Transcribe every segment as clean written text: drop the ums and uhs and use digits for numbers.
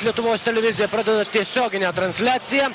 Lietuvos televizija pradeda tiesioginę transliaciją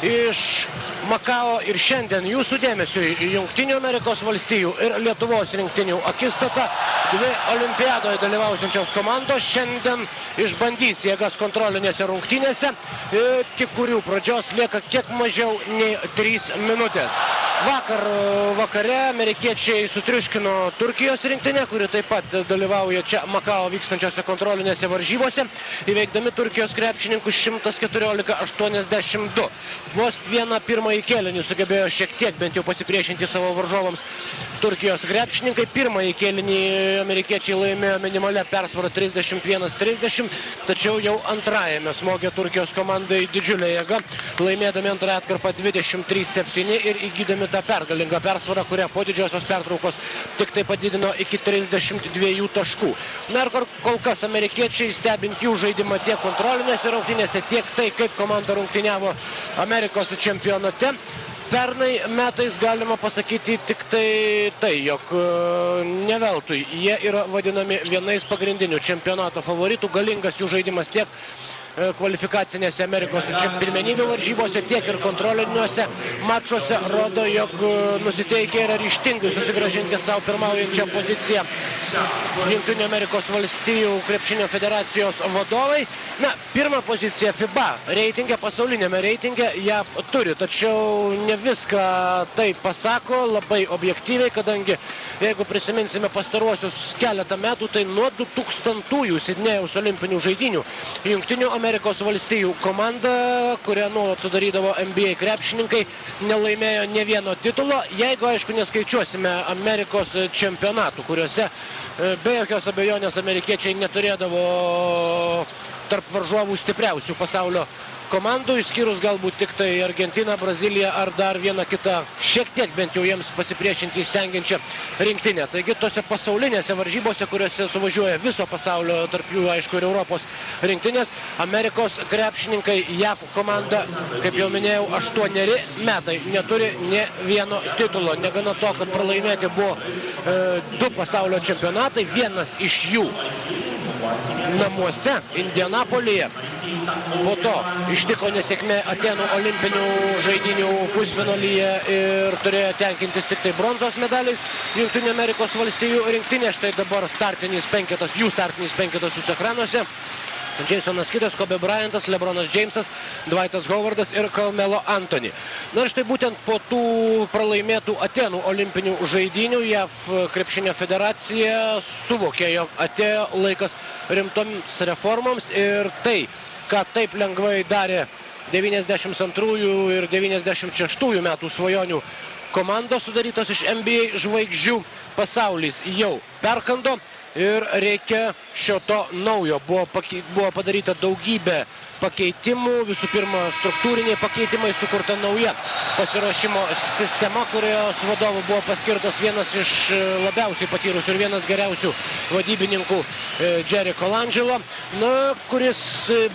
iš Makao ir šiandien jūsų dėmesiui Jungtinių Amerikos valstijų ir Lietuvos rinktinių akistata. Dvi olimpiadoje dalyvausiančios komandos šiandien išbandys jėgas kontrolinėse rungtynėse, iki kurių pradžios lieka kiek mažiau nei 3 minutės. Vakare amerikiečiai sutriuškino Turkijos rinktinę, kuri taip pat dalyvauja čia Makao vykstančiose kontrolinėse varžybose, įveikdami Turkijos krepšininkus 114-82. Vos vieną pirmąjį kėlinį sugebėjo šiek tiek bent jau pasipriešinti savo varžovams Turkijos krepšininkai. Pirmąjį kėlinį amerikiečiai laimėjo minimalia persvara 31-30, tačiau jau antrajame smogė Turkijos komandai didžiulė jėga, laimėdami antrąją atkarpą 23-7 ir įgydami tą pergalingą persvarą, kurią po didžiosios pertraukos tik tai padidino iki 32 taškų. Na ir kol kas amerikiečiai, stebint jų žaidimą tiek kontrolinėse rungtynėse, tiek tai, kaip komanda rungtyniavo Amerikos čempionate, pernai metais galima pasakyti tik tai, jog ne veltui jie yra vadinami vienais pagrindinių čempionato favoritų. Galingas jų žaidimas tiek kvalifikacinėse Amerikos pirmenybių varžybose, tiek ir kontroliniuose mačuose rodo, jog nusiteikę yra ryžtingai susigrąžinti savo pirmaujančią poziciją Jungtinių Amerikos valstijų krepšinio federacijos vadovai. Na, pirmą poziciją FIBA reitinge, pasaulinėme reitinge JAV turi, tačiau ne viską tai pasako labai objektyviai, kadangi jeigu prisiminsime pastaruosius keletą metų, tai nuo 2000-ųjų Sidnėjaus olimpinių žaidynių Jungtinių Amerikos valstijų komanda, kurią nuolat sudarydavo NBA krepšininkai, nelaimėjo ne vieno titulo, jeigu, aišku, neskaičiuosime Amerikos čempionatų, kuriuose be jokios abejonės amerikiečiai neturėdavo tarp varžovų stipriausių pasaulio komandų, išskyrus galbūt tik tai Argentiną, Braziliją ar dar vieną kitą šiek tiek bent jau jiems pasipriešinti stengiančią rinktinę. Taigi tose pasaulinėse varžybose, kuriuose suvažiuoja viso pasaulio, tarp jų aišku ir Europos rinktinės, Amerikos krepšininkai JAV komanda, kaip jau minėjau, 8 metai neturi nė vieno titulo. Negana to, kad pralaimėti buvo 2 pasaulio čempionatai, vienas iš jų namuose Indianapolyje, po to ištiko nesėkmė Atenų olimpinių žaidynių pusfinalyje ir turėjo tenkintis tik tai bronzos medaliais Jungtinių Amerikos valstijų rinktinė. Štai dabar startinis penketas, jų startinis penketas jūsų ekranuose. Jasonas Kidas, Kobe Bryantas, LeBronas Jamesas, Dwightas Howardas ir Carmelo Anthony. Na ir štai būtent po tų pralaimėtų Atenų olimpinių žaidynių JAV krepšinio federacija suvokė, jog atėjo laikas rimtoms reformoms ir tai, ką taip lengvai darė 92 ir 96 metų svajonių komandos sudarytos iš NBA žvaigždžių, pasaulis jau perkando ir reikia šio to naujo. Buvo padaryta daugybė pakeitimų, visų pirma struktūriniai pakeitimai, sukurta nauja pasiruošimo sistema, kurios vadovų buvo paskirtas vienas iš labiausiai patyrusių ir vienas geriausių vadybininkų Jerry Colangelo, kuris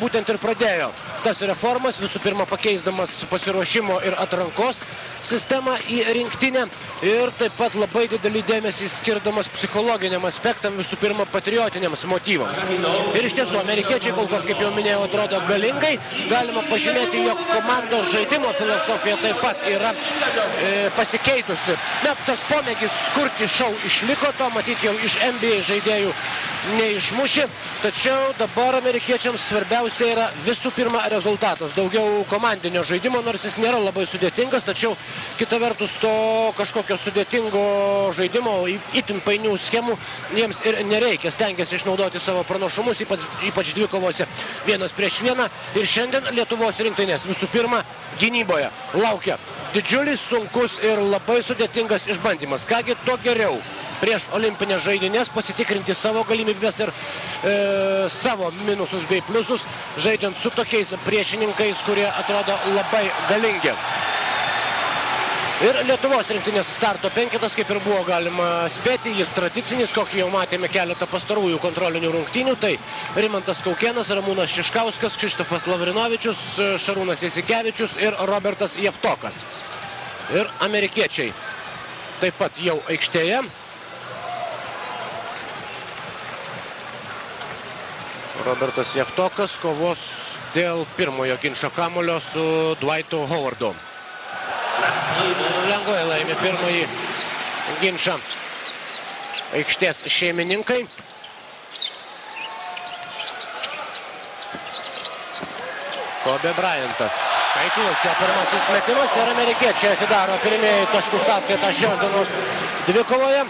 būtent ir pradėjo tas reformas, visų pirma pakeisdamas pasiruošimo ir atrankos sistemą į rinktinę ir taip pat labai didelį dėmesį skirdamas psichologiniam aspektam, visų pirma patriotiniams motyvams. Ir iš tiesų, amerikiečiai kol kas, kaip jau minėjau, atrodo galingai. Galima pažymėti, jog komandos žaidimo filosofija taip pat yra pasikeitusi. Na, tas pomėgis kurti šou išliko, to matyti jau iš NBA žaidėjų neišmuši, tačiau dabar amerikiečiams svarbiausia yra visų pirma rezultatas. Daugiau komandinio žaidimo, nors jis nėra labai sudėtingas, tačiau kita vertus to kažkokio sudėtingo žaidimo, itin painių schemų jiems ir nereikia. Stengiasi išnaudoti savo pranašumus, ypač dvikovose 1-1. Ir šiandien Lietuvos rinktinės visų pirma gynyboje laukia didžiulis, sunkus ir labai sudėtingas išbandymas. Kągi to geriau prieš olimpinės žaidynės pasitikrinti savo galimybės ir savo minusus bei pliusus, žaidžiant su tokiais priešininkais, kurie atrodo labai galingi. Ir Lietuvos rinktinės starto penketas, kaip ir buvo galima spėti, jis tradicinis, kokį jau matėme keletą pastarųjų kontrolinių rungtynių. Tai Rimantas Kaukėnas, Ramūnas Šiškauskas, Kšištofas Lavrinovičius, Šarūnas Jasikevičius ir Robertas Jevtokas. Ir amerikiečiai taip pat jau aikštėje. Robertas Jeftokas kovos dėl pirmojo ginčo kamuolio su Dwightu Howardu. Lengvai laimi pirmąjį ginčą aikštės šeimininkai. Kobe Bryantas. Taiklus jo pirmasis metimas ir amerikiečiai atidaro pirmieji taškų sąskaitą šios dienos dvikovoje.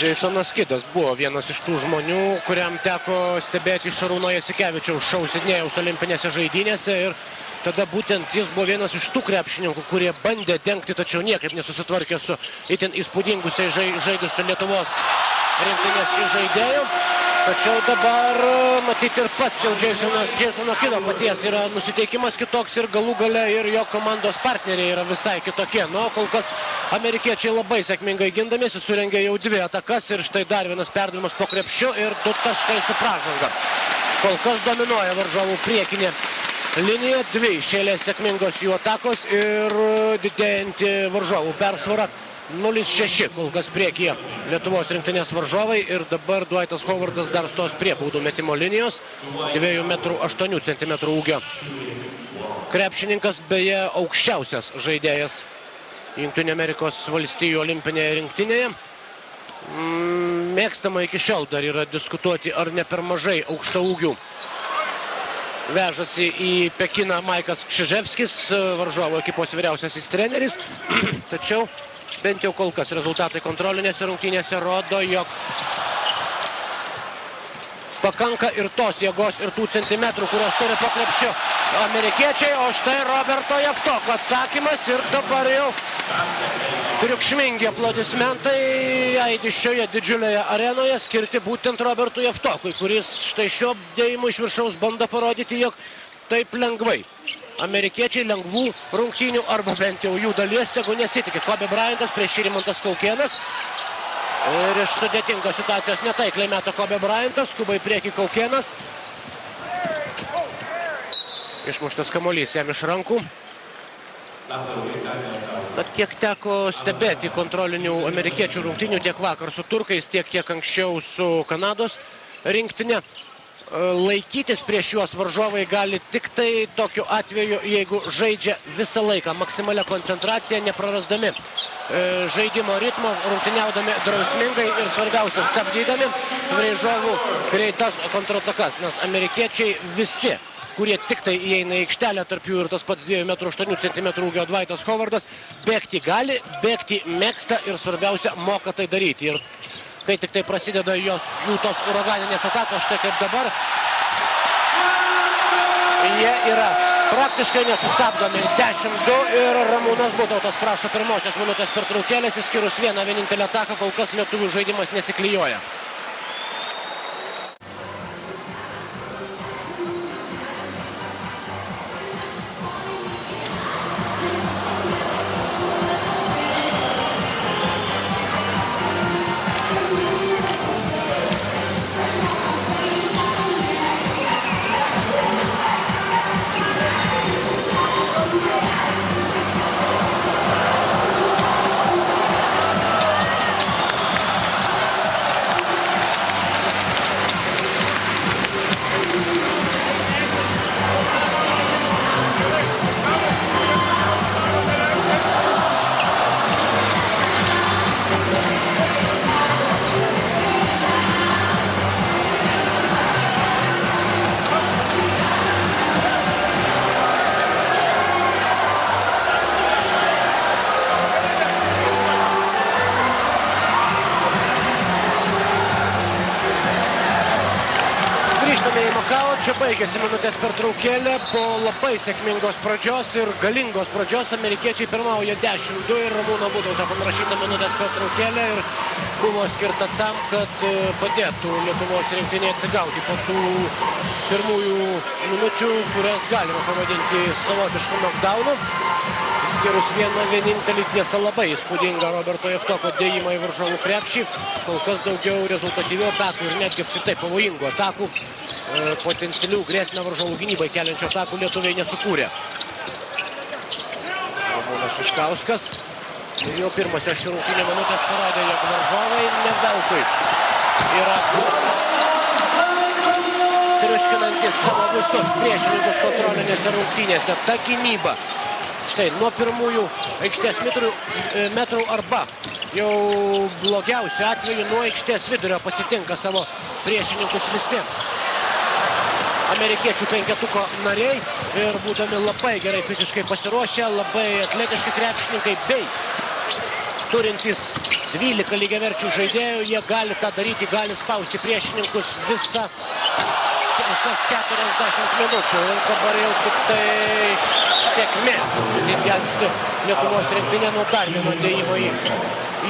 Jasonas Kidas buvo vienas iš tų žmonių, kuriam teko stebėti Šarūno Jasikevičiaus šou Sidnėjaus olimpinėse žaidynėse ir tada būtent jis buvo vienas iš tų krepšininkų, kurie bandė dengti, tačiau niekaip nesusitvarkė su itin įspūdingusiai žaidusiu Lietuvos rinktinės žaidėjų. Tačiau dabar matyti ir pats jau Jasono Kido paties yra nusiteikimas kitoks ir galų gale ir jo komandos partneriai yra visai kitokie. Nu, kol kas amerikiečiai labai sėkmingai gindamiesi, surengė jau 2 atakas ir štai dar vienas perdavimas po krepšiu ir 2 taškai su pražanga. Kol kas dominuoja varžovų priekinė linija, 2 iš eilės sėkmingos jų atakos ir didėjanti varžovų persvara. 0-6 kol kas priekyje Lietuvos rinktinės varžovai ir dabar Dwightas Howardas dar stos prie baudų metimo linijos. 2,8 cm ūgio krepšininkas, beje aukščiausias žaidėjas Jungtinių Amerikos valstijų olimpinėje rinktinėje. Mėgstama iki šiol dar yra diskutuoti, ar ne per mažai aukštaūgių vežasi į Pekiną Maikas Kšiževskis, varžovų ekipos vyriausiasis treneris, tačiau bent jau kol kas rezultatai kontrolinėse rungtynėse rodo, jog pakanka ir tos jėgos, ir tų centimetrų, kurios turi po krepšiu amerikiečiai, o štai Roberto Jeftoko atsakymas ir dabar jau triukšmingi aplodismentai aidi šioje didžiulėje arenoje skirti būtent Robertui Jeftokui, kuris štai šiuo dėjimu iš viršaus bando parodyti, jog taip lengvai amerikiečiai lengvų rungtynių arba bent jau jų dalies tegu nesitikė. Kobe Bryantas prieš Rimantas Kaukėnas ir iš sudėtingos situacijos netaikliai meta Kobe Bryantas, skuba į priekį Kaukėnas. Išmuštas kamuolys jam iš rankų. Bet kiek teko stebėti kontrolinių amerikiečių rungtynių tiek vakar su turkais, tiek anksčiau su Kanados rinktinė, laikytis prieš juos varžovai gali tik tai tokiu atveju, jeigu žaidžia visą laiką maksimalia koncentracija, neprarasdami žaidimo ritmo, rungtyniaudami drausmingai ir svarbiausia stabdydami varžovų greitas kontratakas, nes amerikiečiai visi, kurie tik tai įeina į aikštelę, tarp jų ir tas pats 2,8 cm ūgio Dwightas Howardas, bėgti gali, bėgti mėgsta ir svarbiausia moka tai daryti. Ir kai tik tai prasideda jų tos uraganinės atakos, štai kaip dabar, jie yra praktiškai nesustabdomi. 10-2 ir Ramūnas Butautas prašo pirmosios minutės pertraukėlės, išskyrus vieną vienintelę ataką, kol kas lietuvių žaidimas nesiklijuoja. Čia baigėsi minutės pertraukėlė po labai sėkmingos pradžios ir galingos pradžios. Amerikiečiai pirmauja 10-2 ir Ramūno Butauto paprašyta minutės pertraukėlė ir buvo skirta tam, kad padėtų Lietuvos rinktinė atsigauti po tų pirmųjų minučių, kurias galima pavadinti savotišku knockdownu. Skirus vieną vienintelį, tiesą labai įspūdingą Roberto Jeftoko dėjimą į varžovų krepšį. Kol kas daugiau rezultatyvių atakų ir netgi apskritai pavojingų atakų, potencialių grėsmę varžovų gynybai keliančių atakų lietuviai nesukūrė. Ramūnas Šiškauskas. Ir jau pirmosios šių rungtynių minutės parodė, jog varžovai ne veltui yra triuškinantis savo visus priešininkus kontrolinėse rungtynėse. Ta gynyba. Štai nuo pirmųjų aikštės metrų arba jau blogiausiu atveju nuo aikštės vidurio pasitinka savo priešininkus visi amerikiečių penketuko nariai ir būdami labai gerai fiziškai pasiruošę, labai atletiški krepšininkai bei turintys 12 lygiaverčių žaidėjų, jie gali tą daryti, gali spausti priešininkus visas 40 minučių ir dabar jau tik tai sėkmė gelbsti Lietuvos rinktinė nuo dar vieno dėjimo į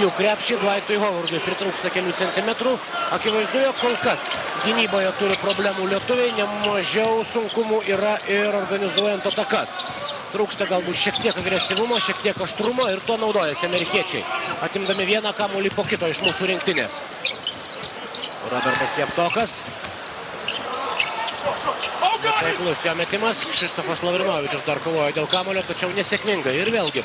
jų krepšį. Dwightui Howardui pritrūksta kelių centimetrų. Akivaizdu, jog kol kas gynyboje turi problemų lietuviai, nemažiau sunkumų yra ir organizuojant atakas. Trūksta galbūt šiek tiek agresyvumo, šiek tiek aštrumo ir tuo naudojasi amerikiečiai, atimdami vieną kamuolį po kito iš mūsų rinktinės. Robertas Javtokas. Taiklus jo metimas. Krzysztofas Lavrinovičius dar kovojo dėl kamuolio, tačiau nesėkmingai. Ir vėlgi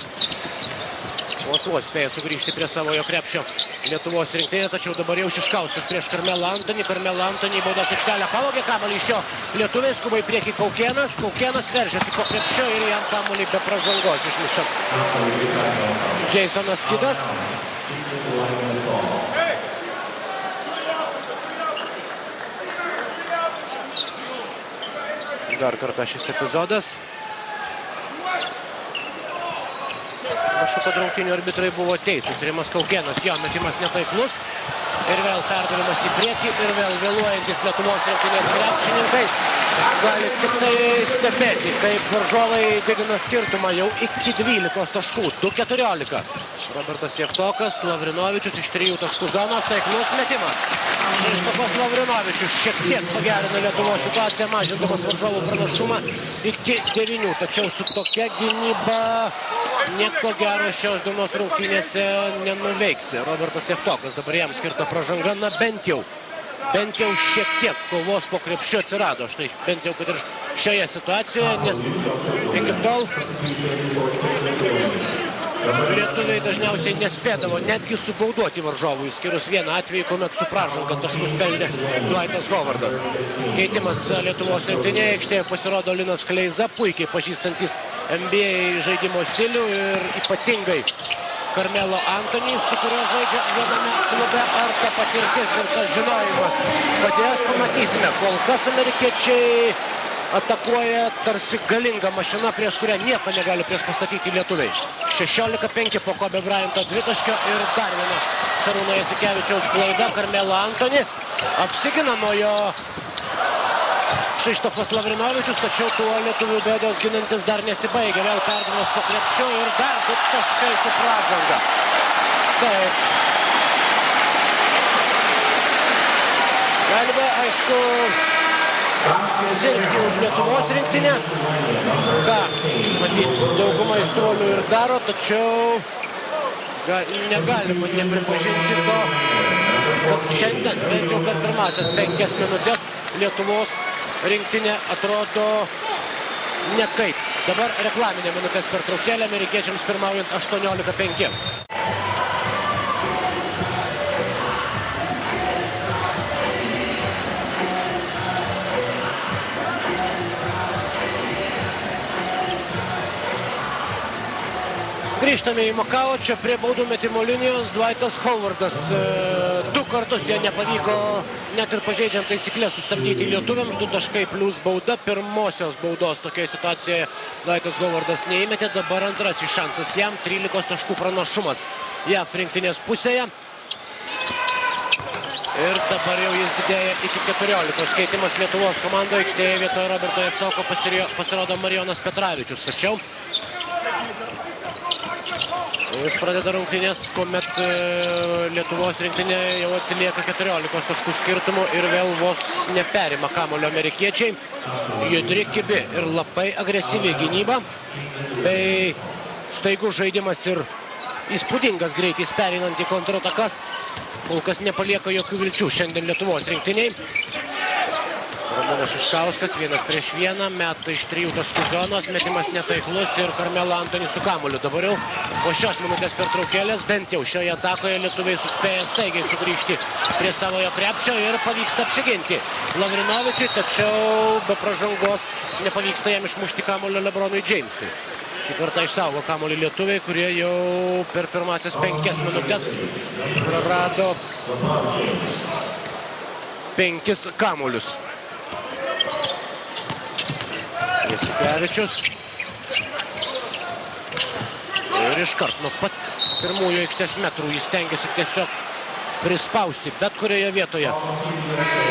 Osuo spėjo sugrįžti prie savojo krepšio Lietuvos rinktinė, tačiau dabar jau Šiškauskas prieš Karmelą Antonį. Karmelą Antonį baudos aikštelę pavogė kamuolį iš jo lietuviai, skuba į priekį Kaukėnas. Kaukėnas veržiasi po krepšio ir jam kamuolį be pražangos išmuša Jasonas Kidas. Dar kartą šis epizodas. Panašu, kad rungtynių arbitrai buvo teisūs. Rimas Kaukėnas, jo metimas netaiklus. Ir vėl perdavimas į priekį. Ir vėl vėluojantis Lietuvos rinktinės krepšininkai gali tik tai stebėti, kaip varžovai didina skirtumą jau iki 12 taškų. 2-14. Robertas Javtokas, Lavrinovičius iš 3 taškų zonos. Taiklus metimas. Krzysztofas Lavrinovičius šiek tiek pagerino Lietuvos situaciją, mažindamas varžovų pranašumą iki 9. Tačiau su tokia gynyba nieko gero šios dienos rungtynėse nenuveiksi. Robertas Javtokas, dabar jam skirta pražanga, na bent jau šiek tiek kovos po krepšiu atsirado. Štai bent jau kad ir šioje situacijoje, nes iki tol lietuviai dažniausiai nespėdavo netgi subauduoti varžovų, išskyrus vieną atvejį, kuomet su pražanga taškus pelnė Dwightas Howardas. Keitimas Lietuvos rinktinėje, aikštėje pasirodo Linas Kleiza, puikiai pažįstantis NBA žaidimo stilių ir ypatingai Karmelo Antonį, su kuriuo žaidžia viename klube. Ar ta patirtis ir tas žinojimas padės, pamatysime. Kol kas amerikiečiai atakuoja tarsi galinga mašina, prieš kurią nieko negali prieš pastatyti lietuviai. 16-5 po Kobe Bryanto dvitaškio ir dar viena Šarūno Jasikevičiaus klaida. Karmelo Antonį apsigina nuo jo Krzysztofas Lavrinovičius, tačiau tuo lietuvių bėdos ginantis dar nesibaigia. Vėl perdavimas po krepšiu ir dar 2 taškai su pražanga. Taip. Galime, aišku, sirgti už Lietuvos rinktinę, ką, matyt, dauguma aistruolių ir daro, tačiau negalima nepripažinti to, kad šiandien, bent jau per pirmasias 5 minutės, Lietuvos rinktinė atrodo nekaip. Dabar reklaminė minutės pertraukėlė, amerikiečiams pirmaujant 18-5. Grįžtame į Makao, čia prie baudų metimo linijos Dwightas Howardas. 2 kartus jo nepavyko, net ir pažeidžiant taisyklės, sustabdyti lietuviams. 2 taškai plus bauda. Pirmosios baudos tokioje situacijoje Dwightas Howardas neįmetė. Dabar antrasis šansas jam, 13 taškų pranašumas JAV rinktinės pusėje. Ir dabar jau jis didėja iki 14. Keitimas Lietuvos komandoje, aikštėje vietoje Roberto Javtoko pasirodo Marijonas Petravičius. Tačiau jis pradeda rungtynės, kuomet Lietuvos rinktinė jau atsilieka 14 taškų skirtumų ir vėl vos neperima kamuolio amerikiečiai. Judri, kibi ir labai agresyvi gynyba, bei staigus žaidimas ir įspūdingas greitis pereinant į kontratakas. Kol kas nepalieka jokių vilčių šiandien Lietuvos rinktiniai. Ramūnas Šiškauskas, 1-1, meta iš 3 taškų zonos, metimas netaiklus ir Karmelo Antonį su kamuoliu. Dabar jau po šios minutės pertraukėlės, bent jau šioje atakoje lietuviai suspėja staigiai sugrįžti prie savojo krepšio ir pavyksta apsiginti Lavrinovičiui, tačiau be pražangos nepavyksta jam išmušti kamuolio LeBronui Jamesui. Šį kartą išsaugo kamuolį lietuviai, kurie jau per pirmasias 5 minutės prarado 5 kamuolius. Jasikevičius. Ir iškart nuo pat pirmųjų aikštės metrų jis tengiasi tiesiog prispausti bet kurioje vietoje,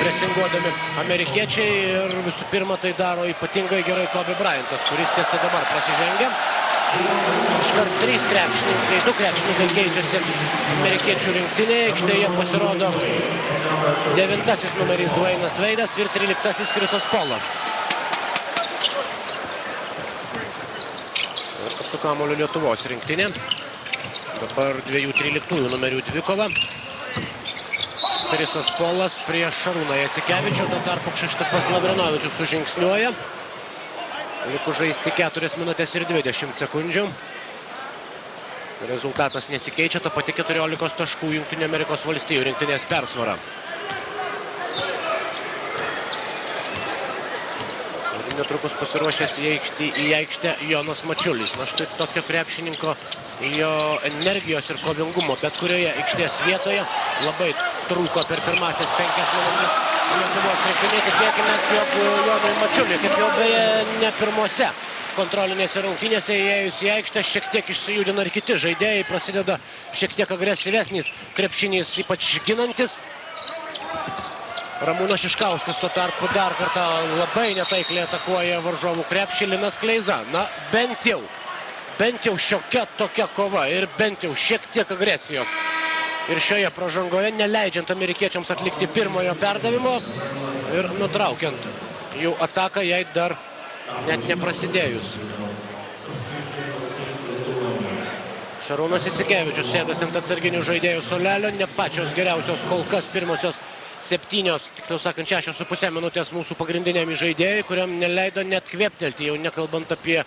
presinguodami amerikiečiai, ir visų pirma tai daro ypatingai gerai Kobe Bryantas, kuris tiesa dabar prasižengia. Iškart 3 krepšininkai, 2 krepšininkai keičiasi amerikiečių rinktinėje. Aikštėje pasirodo 9 numeris Dwaynas Wade'as ir 13 Chrisas Paulas. Su kamuoliu Lietuvos rinktinė. Dabar 2-13 numerių dvikova. Chrisas Paulas prieš Šarūną Jasikevičių, tuo tarpu Kšištofas Lavrinovičius sužingsniuoja. Likus žaisti 4 minutės ir 20 sekundžių. Rezultatas nesikeičia, ta pati 14 taškų Jungtinių Amerikos valstijų rinktinės persvara. Netrukus pasiruošęs į aikštę Jonas Mačiulis. Na štai tokio krepšininko, jo energijos ir kovingumo bet kurioje aikštės vietoje labai trūko per pirmasias 5 minutės Lietuvos rinktinė. Tikėkimės, jog Jonui Mačiuliui, kaip jau beje ne pirmose kontrolinėse rungtynėse įėjus į aikštę, šiek tiek išsijudina ir kiti žaidėjai, prasideda šiek tiek agresyvesnis krepšinys, ypač ginantis. Ramūnas Šiškauskas tuo tarpu dar kartą labai netaikliai atakuoja varžovų krepšį. Linas Kleiza. Na, bent jau šiokia tokia kova ir bent jau šiek tiek agresijos. Ir šioje pražangoje, neleidžiant amerikiečiams atlikti pirmojo perdavimo ir nutraukiant jų ataką, jai dar net neprasidėjus. Šarūnas Jasikevičius sėdas ant atsarginių žaidėjų suolelio. Ne pačios geriausios kol kas pirmosios 7, tikriau sakant 6,5 minutės mūsų pagrindiniam žaidėjai, kuriam neleido net kvėptelti, jau nekalbant apie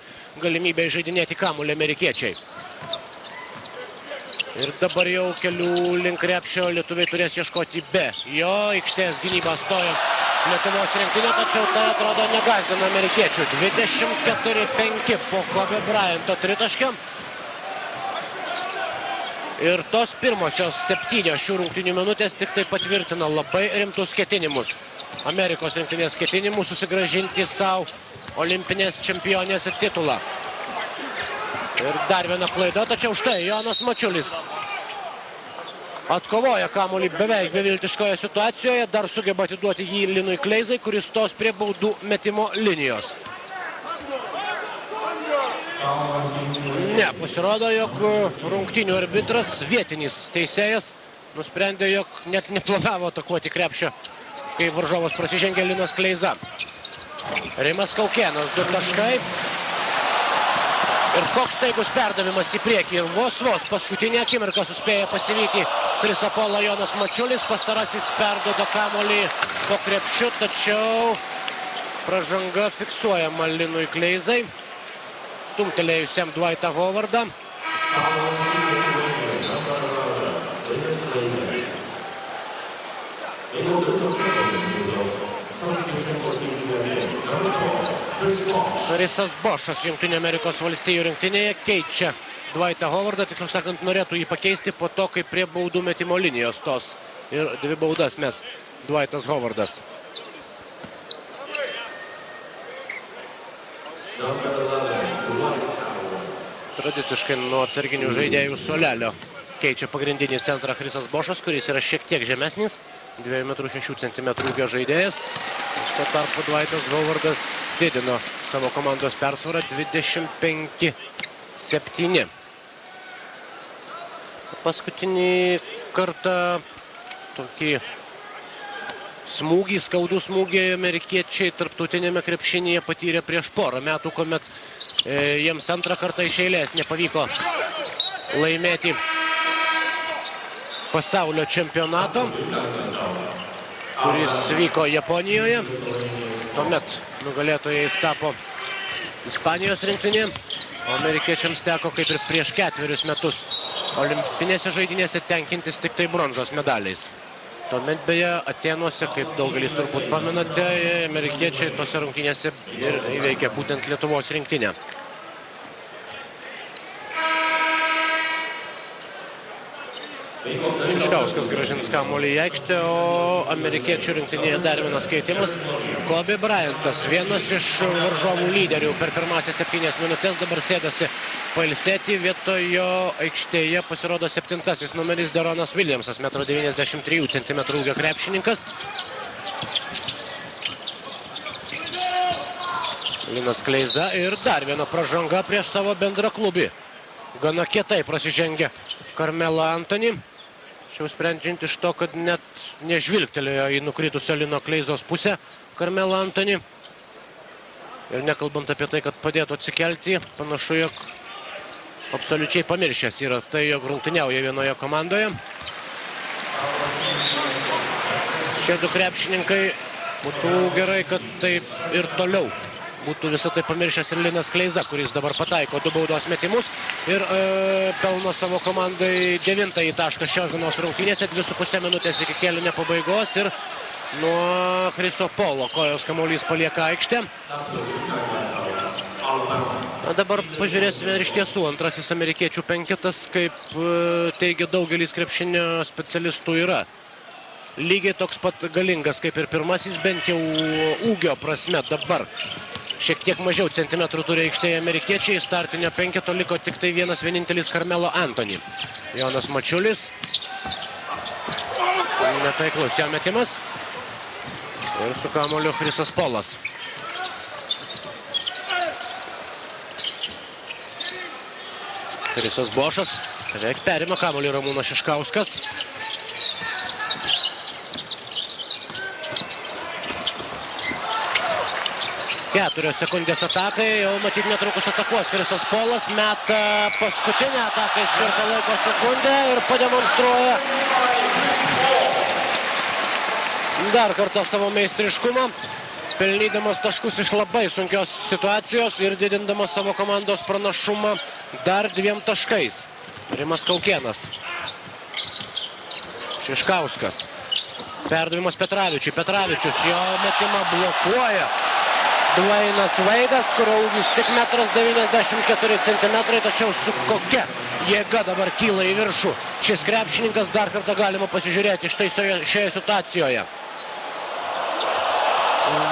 galimybę žaidinėti kamuolį amerikiečiai. Ir dabar jau kelių link krepšio lietuviai turės ieškoti be jo. Aikštės gynybą stojo Lietuvos rinktinė, tačiau tai atrodo negazdina amerikiečių. 24-5 po Kobe Bryanto tritaškio. Ir tos pirmosios 7 šių rungtynių minutės tik tai patvirtina labai rimtus ketinimus. Amerikos rinktinės ketinimus susigrąžinti savo olimpinės čempionės titulą. Ir dar viena klaida, tačiau štai Jonas Mačiulis atkovoja kamuolį beveik beviltiškoje situacijoje, dar sugeba atiduoti jį Linui Kleizai, kuris stos prie baudų metimo linijos. Ne, pasirodo, jog rungtynių arbitras, vietinis teisėjas, nusprendė, jog net neplanavo atakuoti krepšio, kai varžovas prasižengė Linas Kleiza. Rimas Kaukėnas, 2 taškai. Ir koks staigus perdavimas į priekį. Ir vos paskutinę akimirką suspėja pasivyti Chrisą Paulą Jonas Mačiulis. Pastarasis perduoda kamuolį po krepšiu, tačiau pražanga fiksuojama Linui Kleizai, stumtelėjusiam Dwightą Howardą. Chrisas Bošas Jungtinių Amerikos valstijų rinktinėje keičia Dwightą Howardą, tiksliau sakant, norėtų jį pakeisti po to, kai prie baudų metimo linijos tos. Ir 2 baudas mes Dwightas Howardas. Tradiciškai nuo atsarginių žaidėjų suolelio keičia pagrindinį centrą Chrisas Bošas, kuris yra šiek tiek žemesnis, 2,6 m ūgio žaidėjas. Tuo tarpu Dwightas Howardas didino savo komandos persvarą 25-7. Paskutinį kartą tokį smūgį, skaudų smūgį amerikiečiai tarptautinėme krepšinyje patyrė prieš porą metų, kuomet jiems antrą kartą iš eilės nepavyko laimėti pasaulio čempionato, kuris vyko Japonijoje. Tuomet nugalėtojais tapo Ispanijos rinktinė. Amerikiečiams teko, kaip ir prieš 4 metus, olimpinėse žaidynėse tenkintis tik tai bronzos medaliais. Tuomet beje Atėnuose, kaip daugelis turbūt pamenate, amerikiečiai tose rungtynėse ir įveikė būtent Lietuvos rinktinę. Šiškauskas grąžins kamuolį į aikštę, o amerikiečių rinktinėje dar vienas keitimas. Kobe Bryantas, vienas iš varžovų lyderių per pirmąsias 7 minutės, dabar sėdasi pailsėti. Vietojo aikštėje pasirodo 7 numeris Deronas Williamsas, 1,93 cm ūgio krepšininkas. Linas Kleiza ir dar viena pražanga prieš savo bendrą klubį. Gana kietai prasižengė Carmelo Anthony. Šiau sprendžiant iš to, kad net nežvilgtelėjo į nukritusio Lino Kleizos pusę Carmelo Anthony. Ir nekalbant apie tai, kad padėtų atsikelti, panašu, jog absoliučiai pamiršęs yra tai, jog rungtyniauja vienoje komandoje. Šie du krepšininkai, būtų gerai, kad taip ir toliau būtų visą tai pamiršęs ir Linas Kleiza, kuris dabar pataiko 2 baudos metimus ir pelno savo komandai 9-ąjį tašką šios dienos rungtynėse, 2,5 minutės iki kėlinio pabaigos ir nuo Chriso Polo kojos kamuolys palieka aikštę. O dabar pažiūrėsime ir iš tiesų antrasis amerikiečių penketas, kaip teigia daugelis krepšinio specialistų, yra lygiai toks pat galingas kaip ir pirmasis, bent jau ūgio prasme dabar. Šiek tiek mažiau centimetrų turi aikštėje amerikiečiai. Startinio penketo liko tik tai vienintelis Carmelo Anthony. Jonas Mačiulis. Netaiklus jo metimas. Ir su kamuoliu Chrisas Polas. Chrisas Bošas. Beveik perima kamuolį Ramūnas Šiškauskas. 4 sekundės atakai, jau matyt netrukus atakuos Chrisas Polas, meta paskutinę atakai skirtą laiko sekundę ir pademonstruoja dar kartą savo meistriškumą, pelnydamas taškus iš labai sunkios situacijos ir didindamas savo komandos pranašumą dar 2 taškais. Rimas Kaukėnas. Šiškauskas. Perdavimas Petravičiui. Petravičius jo metimą blokuoja Dwaynas Wade'as, kurio ūgis tik 1,94 cm, tačiau su kokia jėga dabar kyla į viršų. Šis krepšininkas, dar kartą galima pasižiūrėti štai šioje situacijoje.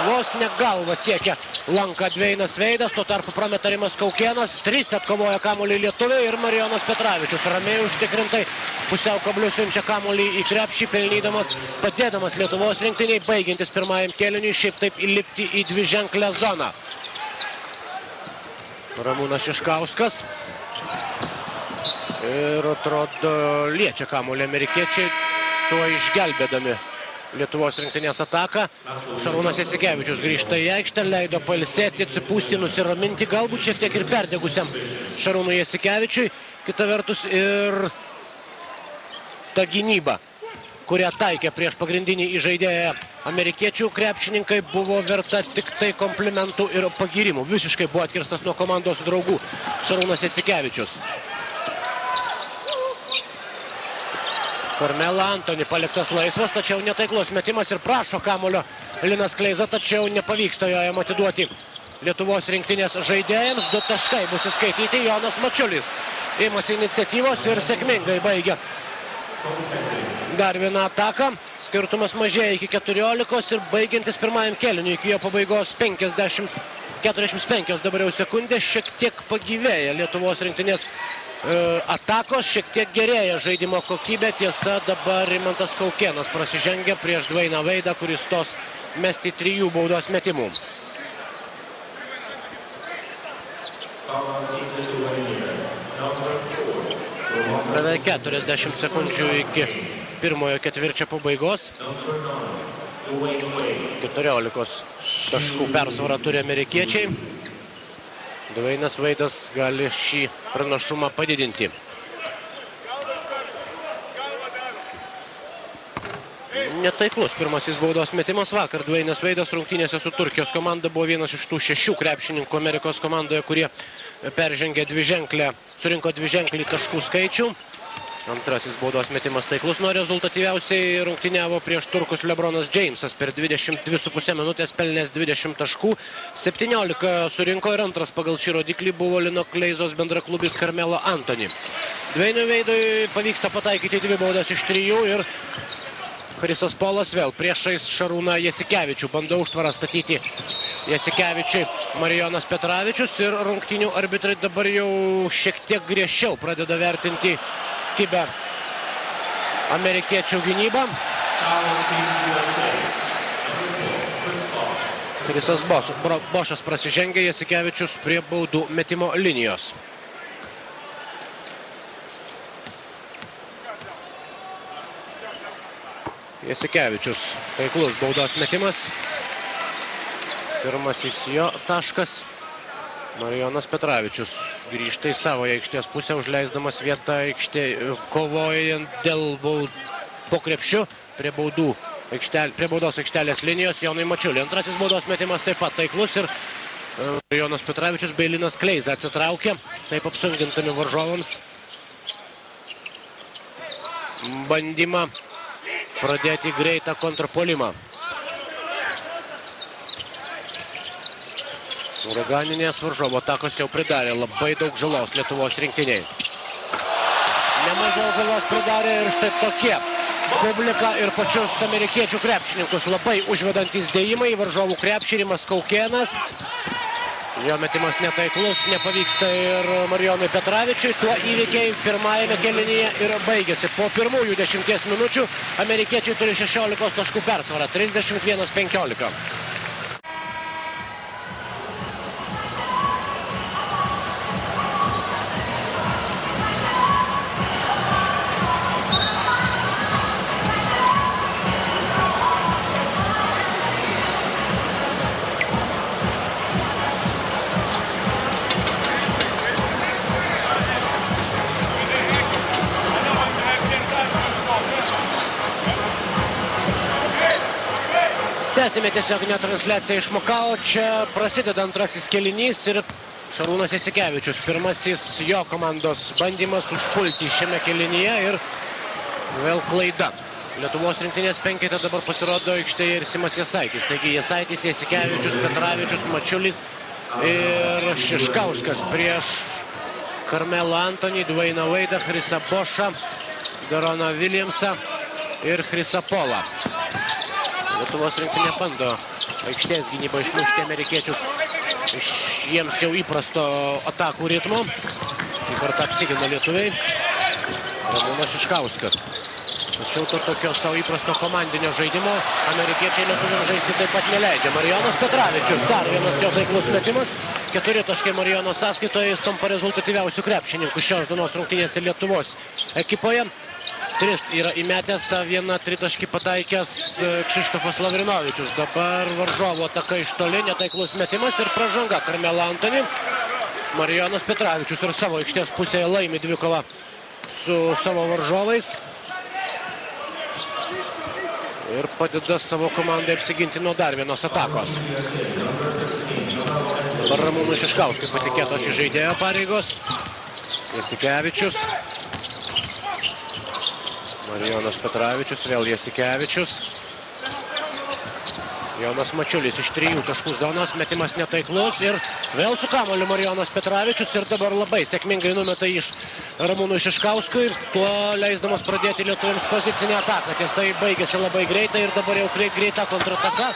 Vos ne galva siekia lanką Dwaynas Wade'as, tuo tarpu prameta Rimas Kaukėnas, 3 atkovoja kamuolį lietuviai ir Marijonas Petravičius ramiai užtikrintai pusiau kabliu siunčia kamuolį į krepšį, pelnydamas, padėdamas Lietuvos rinktiniai, baigiantis pirmajam kėliniui, šiaip taip įlipti į 2-ženklę zoną. Ramūnas Šiškauskas. Ir atrodo liečia kamuolį amerikiečiai, tuo išgelbėdami Lietuvos rinktinės ataką. Šarūnas Jasikevičius grįžta į aikštę, leido pailsėti, atsipūsti, nusiraminti, galbūt šiek tiek ir perdegusiam Šarūnui Jasikevičiui. Kita vertus ir ta gynyba, kurią taikė prieš pagrindinį įžaidėją amerikiečių krepšininkai, buvo verta tik tai komplimentų ir pagyrimų. Visiškai buvo atkirstas nuo komandos draugų Šarūnas Jasikevičius. Carmelo Anthony paliktas laisvas, tačiau netaiklus metimas ir prašo kamuolio Linas Kleiza, tačiau nepavyksta jo jam atiduoti Lietuvos rinktinės žaidėjams. 2 taškai bus įskaityti. Jonas Mačiulis imasi iniciatyvos ir sėkmingai baigia dar vieną ataką. Skirtumas mažėja iki 14 ir baigiantis pirmajam kėliniui iki jo pabaigos 45 dabar jau sekundės. Šiek tiek pagyvėja Lietuvos rinktinės atakos, šiek tiek gerėja žaidimo kokybė. Tiesa, dabar Rimantas Kaukėnas prasižengia prieš Dwayną Wade'ą, kuris stos mesti 3 baudos metimų. Beveik 40 sekundžių iki pirmojo ketvirčio pabaigos. 14 taškų persvarą turi amerikiečiai. Dwaynas Wade'as gali šį pranašumą padidinti. Netaiklus pirmasis baudos metimas vakar. Dwaynas Wade'as rungtynėse su Turkijos komanda buvo vienas iš tų 6 krepšininkų Amerikos komandoje, kurie peržengė 2-ženklę, surinko 2-ženklį taškų skaičių. Antrasis baudos metimas taiklus, nuo rezultatyviausiai rungtyniavo prieš turkus LeBronas Jamesas. Per 22,5 minutės pelnęs 20 taškų, 17 surinko ir antras pagal šį rodiklį buvo Lino Kleizos bendraklubis Carmelo Anthony. Dwayne'ui Wade'ui pavyksta pataikyti 2 baudas iš 3 ir Chrisas Polas vėl priešais Šarūną Jasikevičių. Bando užtvarą statyti Jasikevičiui Marijonas Petravičius ir rungtynių arbitrai dabar jau šiek tiek griežčiau pradeda vertinti kibę amerikiečių gynybą. Chrisas Bošas prasižengė, Jasikevičius prie baudų metimo linijos. Jasikevičius, taiklus baudos metimas. Pirmasis jo taškas. Marijonas Petravičius grįžta į savo aikštės pusę, užleisdamas vietą kovojant dėl po krepšiu prie baudos aikštelės linijos Jonui Mačiuliui. Antrasis baudos metimas taip pat taiklus ir Marijonas Petravičius bei Linas Kleiza atsitraukė, taip apsunkintami varžovams bandymą pradėti greitą kontrpuolimą. Uraganinės varžovo atakos jau pridarė labai daug žalos Lietuvos rinktiniai. Nemažiau žalos pridarė ir štai tokie publika ir pačius amerikiečių krepšininkus labai užvedantys dėjimai į varžovų krepšį. Rimas Kaukėnas. Jo metimas netaiklus, nepavyksta ir Marijonui Petravičiui. Tuo įvykiai pirmajame kėlinyje ir baigėsi. Po pirmųjų 10 minučių amerikiečiai turi 16 taškų persvarą, 31-15. Tęsime tiesioginę transliaciją iš Makao. Čia prasideda antrasis kėlinys ir Šarūnas Jasikevičius. Pirmasis jo komandos bandymas užpulti šiame kėlinyje ir vėl klaida. Lietuvos rinktinės penkete dabar pasirodo aikštėje ir Simas Jasaitis. Taigi Jasaitis, Jasikevičius, Petravičius, Mačiulis ir Šiškauskas prieš Carmelo Anthony, Dwayne'ą Wade'ą, Chrisą Bošą, Deroną Williamsą ir Chrisą Polą. Lietuvos rinktinė bando aikštės gynybą išmušti amerikiečius iš jiems jau įprasto atakų ritmo. Kartą apsigina lietuviai. Ramūnas Šiškauskas. Tačiau to tokio savo įprasto komandinio žaidimo amerikiečiai lietuviams žaisti taip pat neleidžia. Marijonas Petravičius, dar vienas jo taiklus metimas. 4 taškai Marijono sąskaitoje, jis tampa rezultatyviausių krepšininkų šios dienos rungtynėse Lietuvos ekipoje. 3 yra įmetęs, tą vieną tritaškį pataikęs Kšištofas Lavrinovičius. Dabar varžovo ataka iš toli, netaiklus metimas ir pražanga Carmelo Anthony. Marijonas Petravičius ir savo aikštės pusėje laimi dvikovą su savo varžovais. Ir padeda savo komandai apsiginti nuo dar vienos atakos. Dabar Ramūnui Šiškauskui patikėtos į žaidėjo pareigos. Jasikevičius. Marijonas Petravičius, vėl Jasikevičius. Jonas Mačiulis iš 3 taškų zonos, metimas netaiklus ir vėl su kamuoliu Marijonas Petravičius ir dabar labai sėkmingai numeta iš Ramūnui Šiškauskui, tuo leisdamas pradėti lietuviams pozicinę ataką. Tiesa, baigėsi labai greitai ir dabar jau greita kontrataka.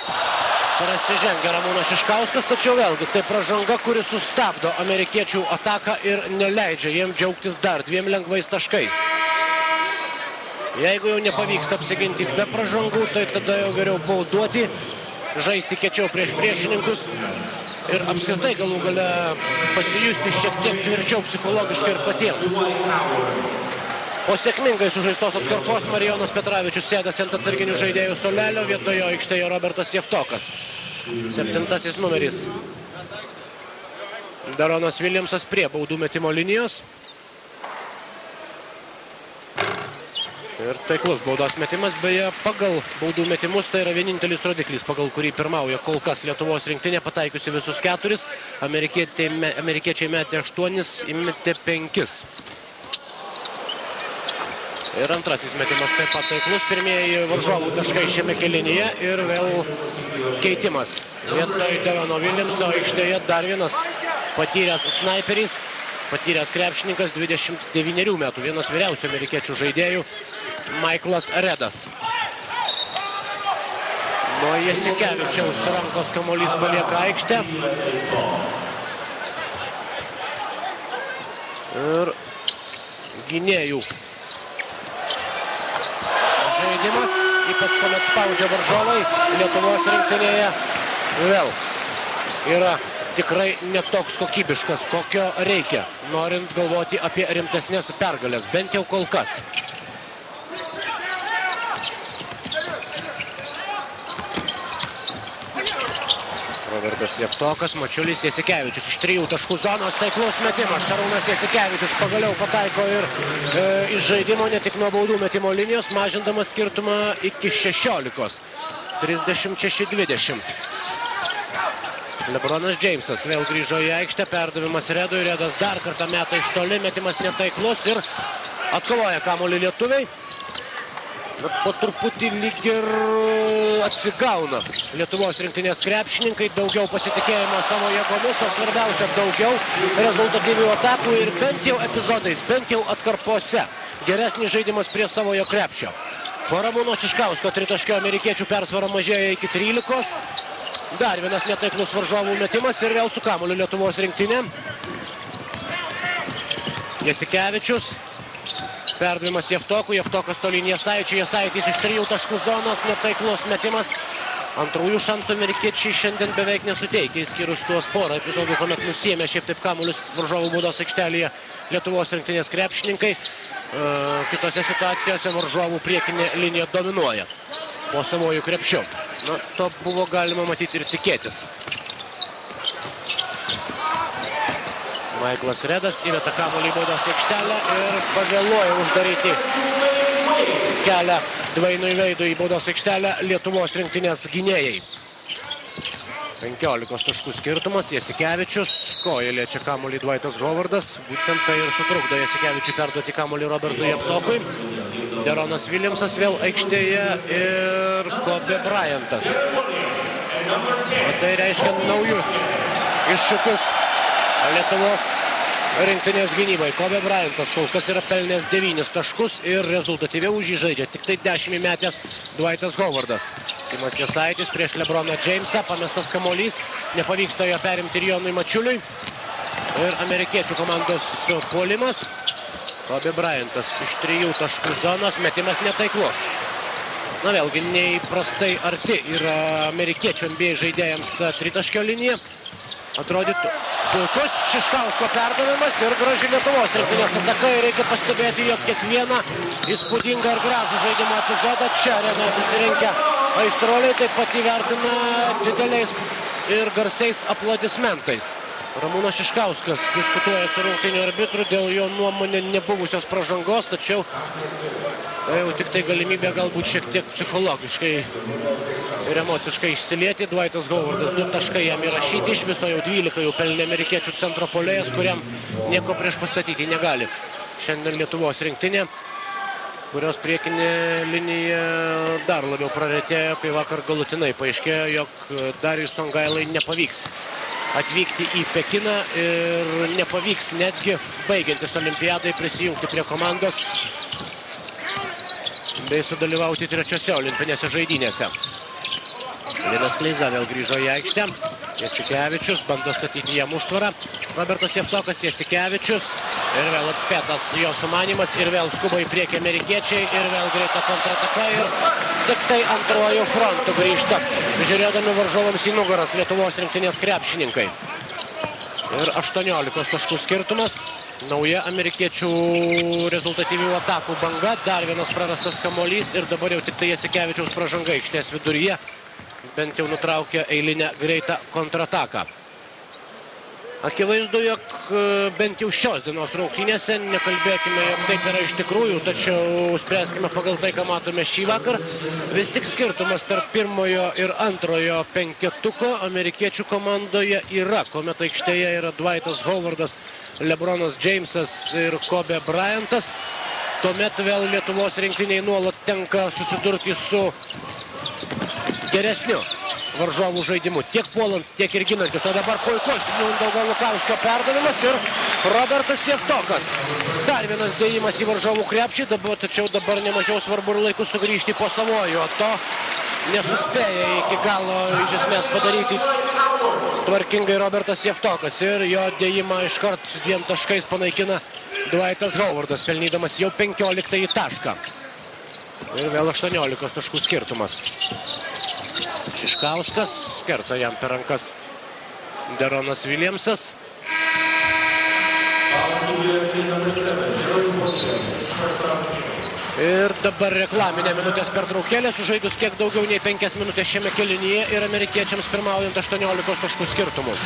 Prasižengia Ramūnas Šiškauskas, tačiau vėlgi tai pražanga, kuri sustabdo amerikiečių ataką ir neleidžia jiems džiaugtis dar 2 lengvais taškais. Jeigu jau nepavyksta apsiginti be pražangų, tai tada jau geriau bauduoti, žaisti kiečiau prieš priešininkus ir apskritai galų gale pasijusti šiek tiek tvirčiau psichologiškai ir patiems. Po sėkmingai sužaistos atkarpos Marijonas Petravičius sėdasi ant atsarginių žaidėjų suolelio, vietoje aikštėje Robertas Jevtokas. 7 numeris. Deronas Williamsas prie baudų metimo linijos. Ir taiklus baudos metimas, beje, pagal baudų metimus tai yra vienintelis rodiklis, pagal kurį pirmauja kol kas Lietuvos rinktinė, pataikiusi visus 4. Amerikiečiai metė 8, įmetė 5. Ir antrasis metimas taip pat taiklus. Pirmieji varžovų taškai šiame kėlinyje ir vėl keitimas. Vietoj Devono Williamso aikštėje dar vienas patyręs snaiperis, patyręs krepšininkas, 29 metų, vienas vyriausių amerikiečių žaidėjų, Michaelas Redas. Nuo Jasikevičiaus rankos kamuolys palieka aikštę. Ir gynėjų žaidimas, ypač kuomet spaudžia varžovai, Lietuvos rinktinėje vėl yra tikrai netoks kokybiškas, kokio reikia, norint galvoti apie rimtesnės pergalės, bent jau kol kas. Robertas Jevtokas, Mačiulis, Jasikevičius iš 3 taškų zonos, taiklus metimas. Šarūnas Jasikevičius pagaliau pataiko ir iš žaidimo, ne tik nuo baudų metimo linijos, mažindamas skirtumą iki 16. 36-20. LeBronas Jamesas vėl grįžo į aikštę, perdavimas Redui, Redas dar kartą meta iš toli, metimas netaiklus ir atkovoja kamuolį lietuviai. Po truputį lyg ir atsigauna Lietuvos rinktinės krepšininkai, daugiau pasitikėjimo savo jėgomis, o svarbiausia daugiau rezultatyvių atakų ir bent jau epizodais, bent jau atkarpose. Geresnis žaidimas prie savojo krepšio. Po Ramūno Šiškausko tritaškio amerikiečių persvara mažėja iki 13. Dar vienas netaiklus varžovų metimas ir vėl su kamuoliu Lietuvos rinktinė. Jasikevičius. Perdavimas Jevtokui, Jevtokas tolyn Jasaičiui, Jasaitis iš 3 taškų zonos, netaiklus metimas. Antrųjų šansų amerikiečiai šiandien beveik nesuteikia, išskyrus tuos porą epizodų, kuomet nusiėmė šiaip taip kamuolius varžovų baudos aikštelėje Lietuvos rinktinės krepšininkai. Kitose situacijose varžovų priekinė linija dominuoja po savojų krepšių. Na, to buvo galima matyti ir tikėtis. Michaelas Redas įmeta kamuolį į baudos aikštelę ir pavėluoja uždaryti kelią Dvainui Veidui į baudos aikštelę Lietuvos rinktinės gynėjai. 15 taškų skirtumas, Jasikevičius, koja liečia kamuolį Dwightas Howardas, būtent tai ir sutrukdo Jasikevičiui perduoti kamuolį Robertui Jevtokui. Deronas Williamsas vėl aikštėje ir Kobe Bryantas. O tai reiškia naujus iššūkius Lietuvos rinktinės gynybai. Kobe Bryantas kol kas yra pelnęs 9 taškus ir rezultatyviau už jį žaidžia tik tai 10 metęs Dwightas Howardas. Simas Jasaitis prieš LeBroną Jamesą, pamestas kamuolys, nepavyksta jo perimti ir Jonui Mačiuliui. Ir amerikiečių komandos puolimas. Kobe Bryantas iš 3 taškų zonos, metimas netaiklus. Na vėlgi, neįprastai arti yra amerikiečių NBA žaidėjams ta tritaškio linija. Atrodytų puikus Šiškausko perdavimas ir graži Lietuvos rinktinės ataka. Reikia pastebėti, jog kiekvieną įspūdingą ir gražų žaidimo epizodą čia arenoje susirinkę aistruoliai taip pat įvertina dideliais ir garsiais aplodismentais. Ramūnas Šiškauskas diskutuoja su rungtynių arbitru dėl jo nuomonė nebuvusios pražangos, tačiau tai jau tik tai galimybė galbūt šiek tiek psichologiškai ir emociškai išsilieti. Dwightas Howardas 2 taškai jam įrašyti, iš viso jau 12 jau pelnė amerikiečių centro puolėjas, kuriam nieko prieš pastatyti negali. Šiandien Lietuvos rinktinė, kurios priekinė linija dar labiau praretėjo, kai vakar galutinai paaiškėjo, jog Dariui Songailai nepavyks atvykti į Pekiną ir nepavyks netgi baigiantis olimpiadai prisijungti prie komandos bei sudalyvauti 3 olimpinėse žaidynėse. Linas Kleiza vėl grįžo į aikštę. Jasikevičius bando statyti jam užtvarą. Robertas Jevtokas, Jasikevičius ir vėl atspėtas jo sumanymas ir vėl skuba į priekį amerikiečiai ir vėl greita kontrataka ir tik tai antruoju frontu grįžta, žiūrėdami varžovams į nugaras Lietuvos rinktinės krepšininkai. Ir 18 taškų skirtumas. Nauja amerikiečių rezultatyvių atakų banga. Dar vienas prarastas kamuolys ir dabar jau tik tai Jasikevičiaus pražanga aikštės viduryje. Bent jau nutraukė eilinę greitą kontrataką. Akivaizdu, jog bent jau šios dienos rungtynėse, nekalbėkime, jog taip yra iš tikrųjų, tačiau spręskime pagal tai, ką matome šį vakar. Vis tik skirtumas tarp pirmojo ir antrojo penketuko amerikiečių komandoje yra, kuomet aikštėje yra Dwightas Howardas, LeBronas Jamesas ir Kobe Bryantas. Tuomet vėl Lietuvos rinktiniai nuolat tenka susidurti su geresniu varžovų žaidimu, tiek puolant, tiek ir ginantis. O dabar puikus Mindaugo Lukauskio perdavimas ir Robertas Jevtokas. Dar vienas dėjimas į varžovų krepšį, tačiau dabar nemažiau svarbu ir laiku sugrįžti po savojų. O to nesuspėja iki galo iš esmės padaryti tvarkingai Robertas Jevtokas. Ir jo dėjimą iškart 2 taškais panaikina Dwightas Howardas, pelnydamas jau 15 tašką. Ir vėl 18 taškų skirtumas. Šiškauskas, kerta jam per rankas Deronas Williamsas. Ir dabar reklaminė minutės pertraukėlė, sužaidus kiek daugiau nei 5 minutės šiame kėlinyje ir amerikiečiams pirmaujant 18 taškų skirtumų.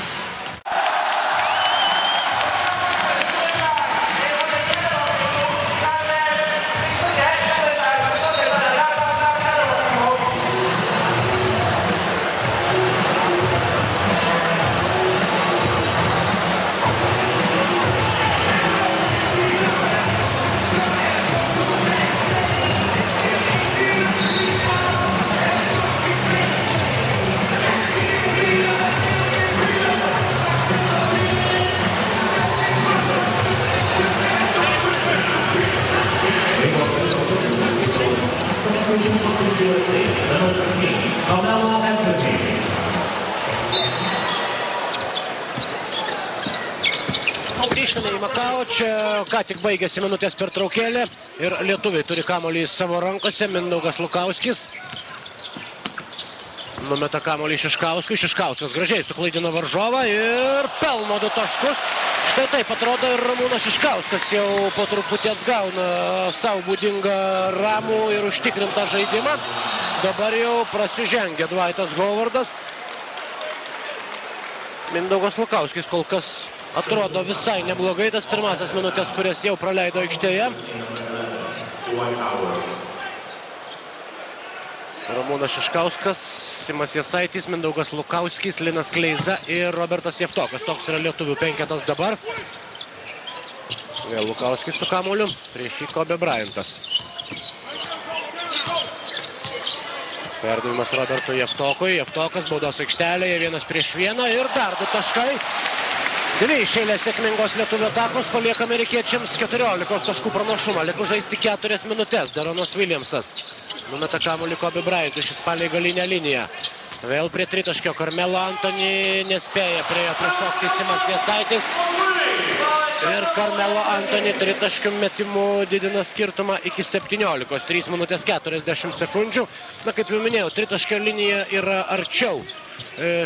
Grįžtame į Makao, čia ką tik baigėsi minutės pertraukėlė ir lietuviai turi kamuolį savo rankose. Mindaugas Lukauskis numeta kamuolį Šiškauskui. Šiškauskas gražiai suklaidino varžovą ir pelno 2 taškus. Štai taip atrodo ir Ramūnas Šiškauskas jau po truputį atgauna savo būdingą ramų ir užtikrintą žaidimą. Dabar jau prasižengia Dwightas Howardas. Mindaugas Lukauskis kol kas atrodo visai neblogai, tas pirmasis minutės, kurias jau praleido aikštėje. Ramūnas Šiškauskas, Simas Jasaitis, Mindaugas Lukauskis, Linas Kleiza ir Robertas Jevtokas. Toks yra lietuvių penketas dabar. Vėl Lukauskis su kamuoliu, prieš jį Kobe Bryantas. Perdavimas Robertui Jevtokui. Jevtokas baudos aikštelėje, 1-1 ir dar 2 taškai. 2 iš eilės sėkmingos lietuvių atakos palieka amerikiečiams 14 taškų pranašumą. Likus žaisti 4 minutės. Deronas Williamsas numeta kamuolį Kobe Bryantui, šis palei galinę liniją. Vėl prie tritaškio Carmelo Anthony nespėja prie jo prišokti Simas Jasaitis. Ir Carmelo Anthony tritaškių metimų didina skirtumą iki 17. 3 minutės 40 sekundžių. Na, kaip jau minėjau, tritaškio linija yra arčiau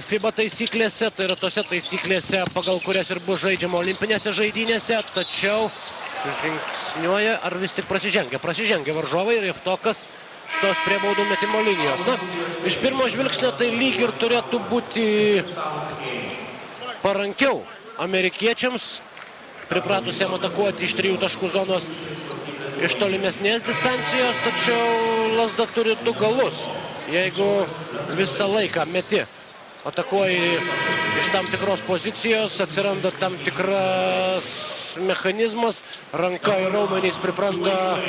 FIBA taisyklėse, tai yra tose taisyklėse, pagal kurias ir bus žaidžiama olimpinėse žaidynėse, tačiau sužingsniuoja ar vis tik prasižengia. Prasižengia varžovai ir Jevtokas stos prie baudų metimo linijos. Na, iš pirmo žvilgsnio tai lyg ir turėtų būti parankiau amerikiečiams, pripratusiam atakuoti iš 3 taškų zonos iš tolimesnės distancijos, tačiau lazda turi 2 galus. Jeigu visą laiką meti, atakuoji iš tam tikros pozicijos, atsiranda tam tikras mechanizmas, ranka ir raumenys pripranta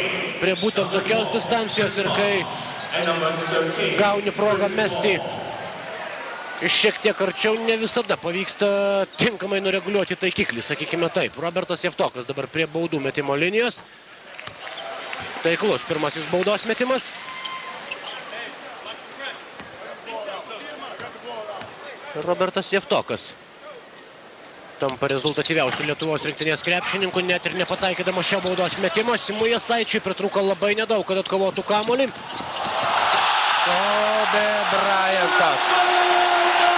prie būtent tokios distancijos ir kai gauni progą mesti iš šiek tiek arčiau, ne visada pavyksta tinkamai nureguliuoti taikiklį, sakykime taip. Robertas Jevtokas dabar prie baudų metimo linijos. Taiklus pirmasis baudos metimas. Robertas Jevtokas tampa rezultatyviausių Lietuvos rinktinės krepšininkų, net ir nepataikydama šio baudos metimo. Simui Jasaičiui pritrūko labai nedaug, kad atkovotų kamuolį. Kobe Bryantas.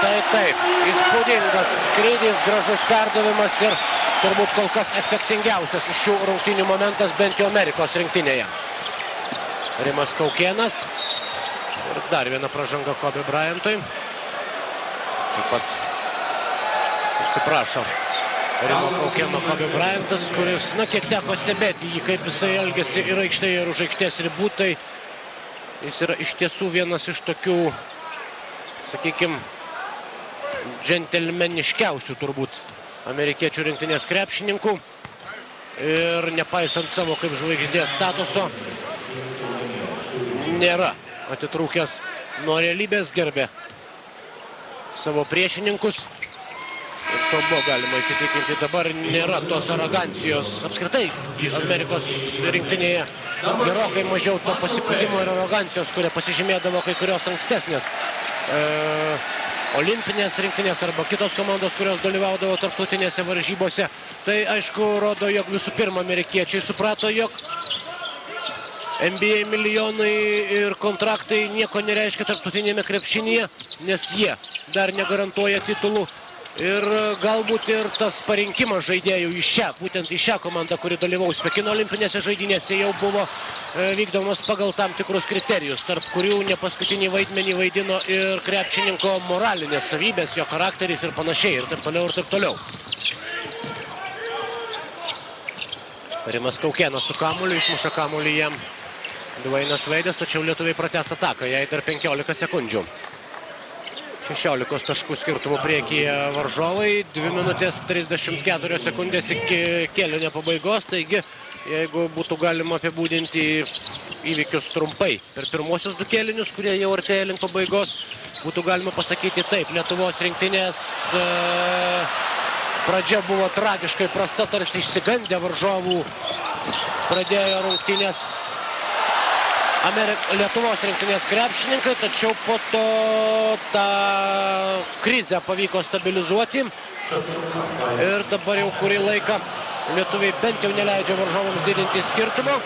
Tai taip, įspūdingas skrydis, gražus perdavimas ir turbūt kol kas efektingiausias iš šių rungtynių momentas bent jau Amerikos rinktinėje. Rimas Kaukėnas ir dar viena pražanga Kobe Bryantui. Taip pat atsiprašo Rimo Kaukėno Kobe Bryantas, kuris, na, kiek teko stebėti jį, kaip jisai elgėsi ir aikštėje, ir už aikštės ribų, tai jis yra iš tiesų vienas iš tokių, sakykime, džentelmeniškiausių turbūt amerikiečių rinktinės krepšininkų. ir nepaisant savo kaip žvaigždės statuso, nėra atitrūkęs nuo realybės, gerbė savo priešininkus. Ir to buvo galima įsitikinti. Dabar nėra tos arogancijos. Apskritai, Amerikos rinktinėje gerokai mažiau to pasipūtimo ir arogancijos, kurie pasižymėdavo kai kurios ankstesnės olimpinės rinktinės arba kitos komandos, kurios dalyvaudavo tarptautinėse varžybose. Tai aišku rodo, jog visų pirma amerikiečiai suprato, jog NBA milijonai ir kontraktai nieko nereiškia tarptautinėme krepšinyje, nes jie dar negarantuoja titulų. Ir galbūt ir tas parinkimas žaidėjų būtent į šią komandą, kuri dalyvaus Pekino olimpinėse žaidynėse, jau buvo vykdomas pagal tam tikrus kriterijus, tarp kurių ne paskutinį vaidmenį vaidino ir krepšininko moralinės savybės, jo charakteris ir panašiai, ir taip toliau, ir taip toliau. Rimas Kaukėnas su kamuoliu, išmuša kamuolį jam Dvainas Veidas, tačiau lietuviai pratęs ataką, jai dar 15 sekundžių. 16 taškų skirtumų priekyje varžovai, 2 minutės 34 sekundės iki kėlinio pabaigos, taigi jeigu būtų galima apibūdinti įvykius trumpai per pirmosius 2 kėlinius, kurie jau artėja link pabaigos, būtų galima pasakyti taip, Lietuvos rinktinės pradžia buvo tragiškai prasta, tarsi išsigandę varžovų pradėjo rungtynės Lietuvos rinktinės krepšininkai, tačiau po to tą krizę pavyko stabilizuoti ir dabar jau kurį laiką lietuviai bent jau neleidžia varžovams didinti skirtumo,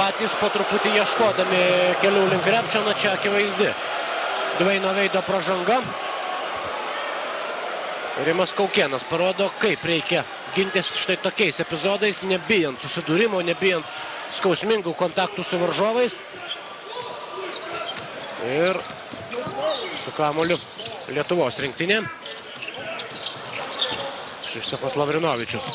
patys po truputį ieškodami kelių link krepšio, na čia akivaizdi Dvaino Veido pražanga. Rimas Kaukėnas parodo, kaip reikia gintis štai tokiais epizodais, nebijant susidūrimo, nebijant skausmingų kontaktų su varžovais. Ir su kamuoliu Lietuvos rinktinė. Krzyštofas Lavrinovičius.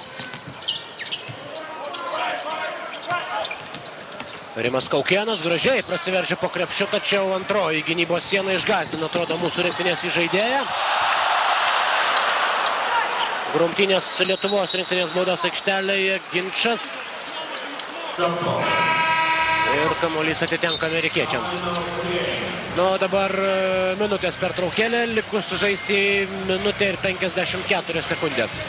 Rimas Kaukėnas gražiai prasiveržia po krepšiu, tačiau antroji gynybos siena išgąsdino, atrodo, mūsų rinktinės įžaidėją. Grumtynės Lietuvos rinktinės baudos aikštelėje, ginčas. Ir kamuolys atitenka amerikiečiams. Nu, dabar minutės pertraukėlė, likus žaisti minutę ir 54 sekundės.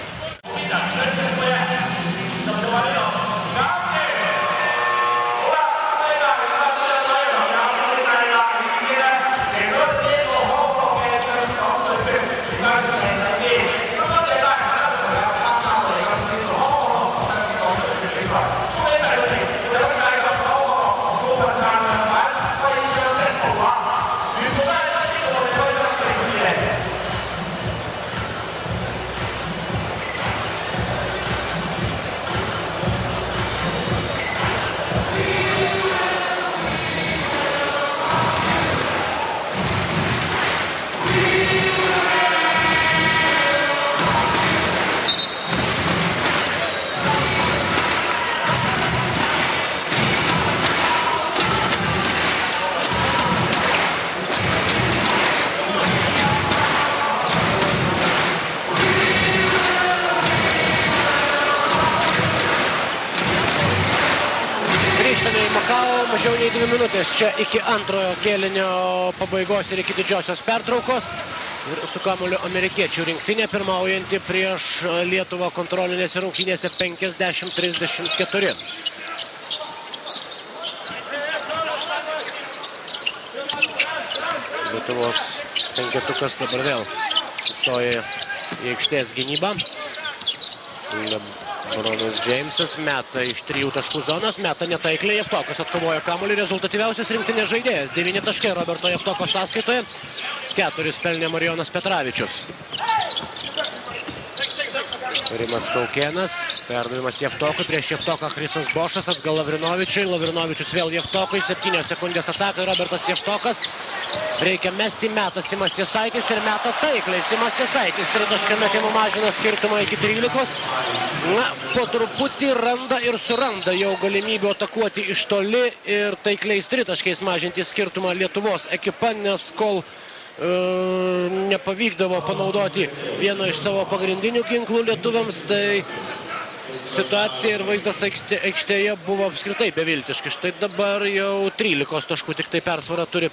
Mažiau nei 2 minutės čia iki antrojo kėlinio pabaigos ir iki didžiosios pertraukos. Ir su kamuoliu amerikiečių rinktinė pirmaujanti prieš Lietuvą kontrolinėse rungtynėse 50-34. Lietuvos penketukas dabar vėl sustoja į aikštės gynybą. Bronas Džeimsas meta iš 3 taškų zonos, meta netaikliai, Jevtokas atkovoja kamuolį, rezultatyviausias rinktinės žaidėjas. 9 taškai Roberto Jevtoko sąskaitoje, 4 pelnė Marijonas Petravičius. Rimas Kaukėnas, perdavimas Jevtokui, prieš Jevtoką Chrisas Bošas, atgal Lavrinovičiui, Lavrinovičius vėl Jevtokui, 7 sekundės atakai, Robertas Jevtokas. Reikia mesti, meta Simas Jasaitis ir meta taikliai. Simas Jasaitis 3 taškų metimų mažina skirtumą iki 13. Na, po truputį randa ir suranda jau galimybių atakuoti iš toli ir taikliais 3 taškais mažinti skirtumą Lietuvos ekipa, nes kol nepavykdavo panaudoti vieno iš savo pagrindinių ginklų lietuviams, tai situacija ir vaizdas aikštėje buvo apskritai beviltiški. Štai dabar jau 13 taškų tik tai persvarą turi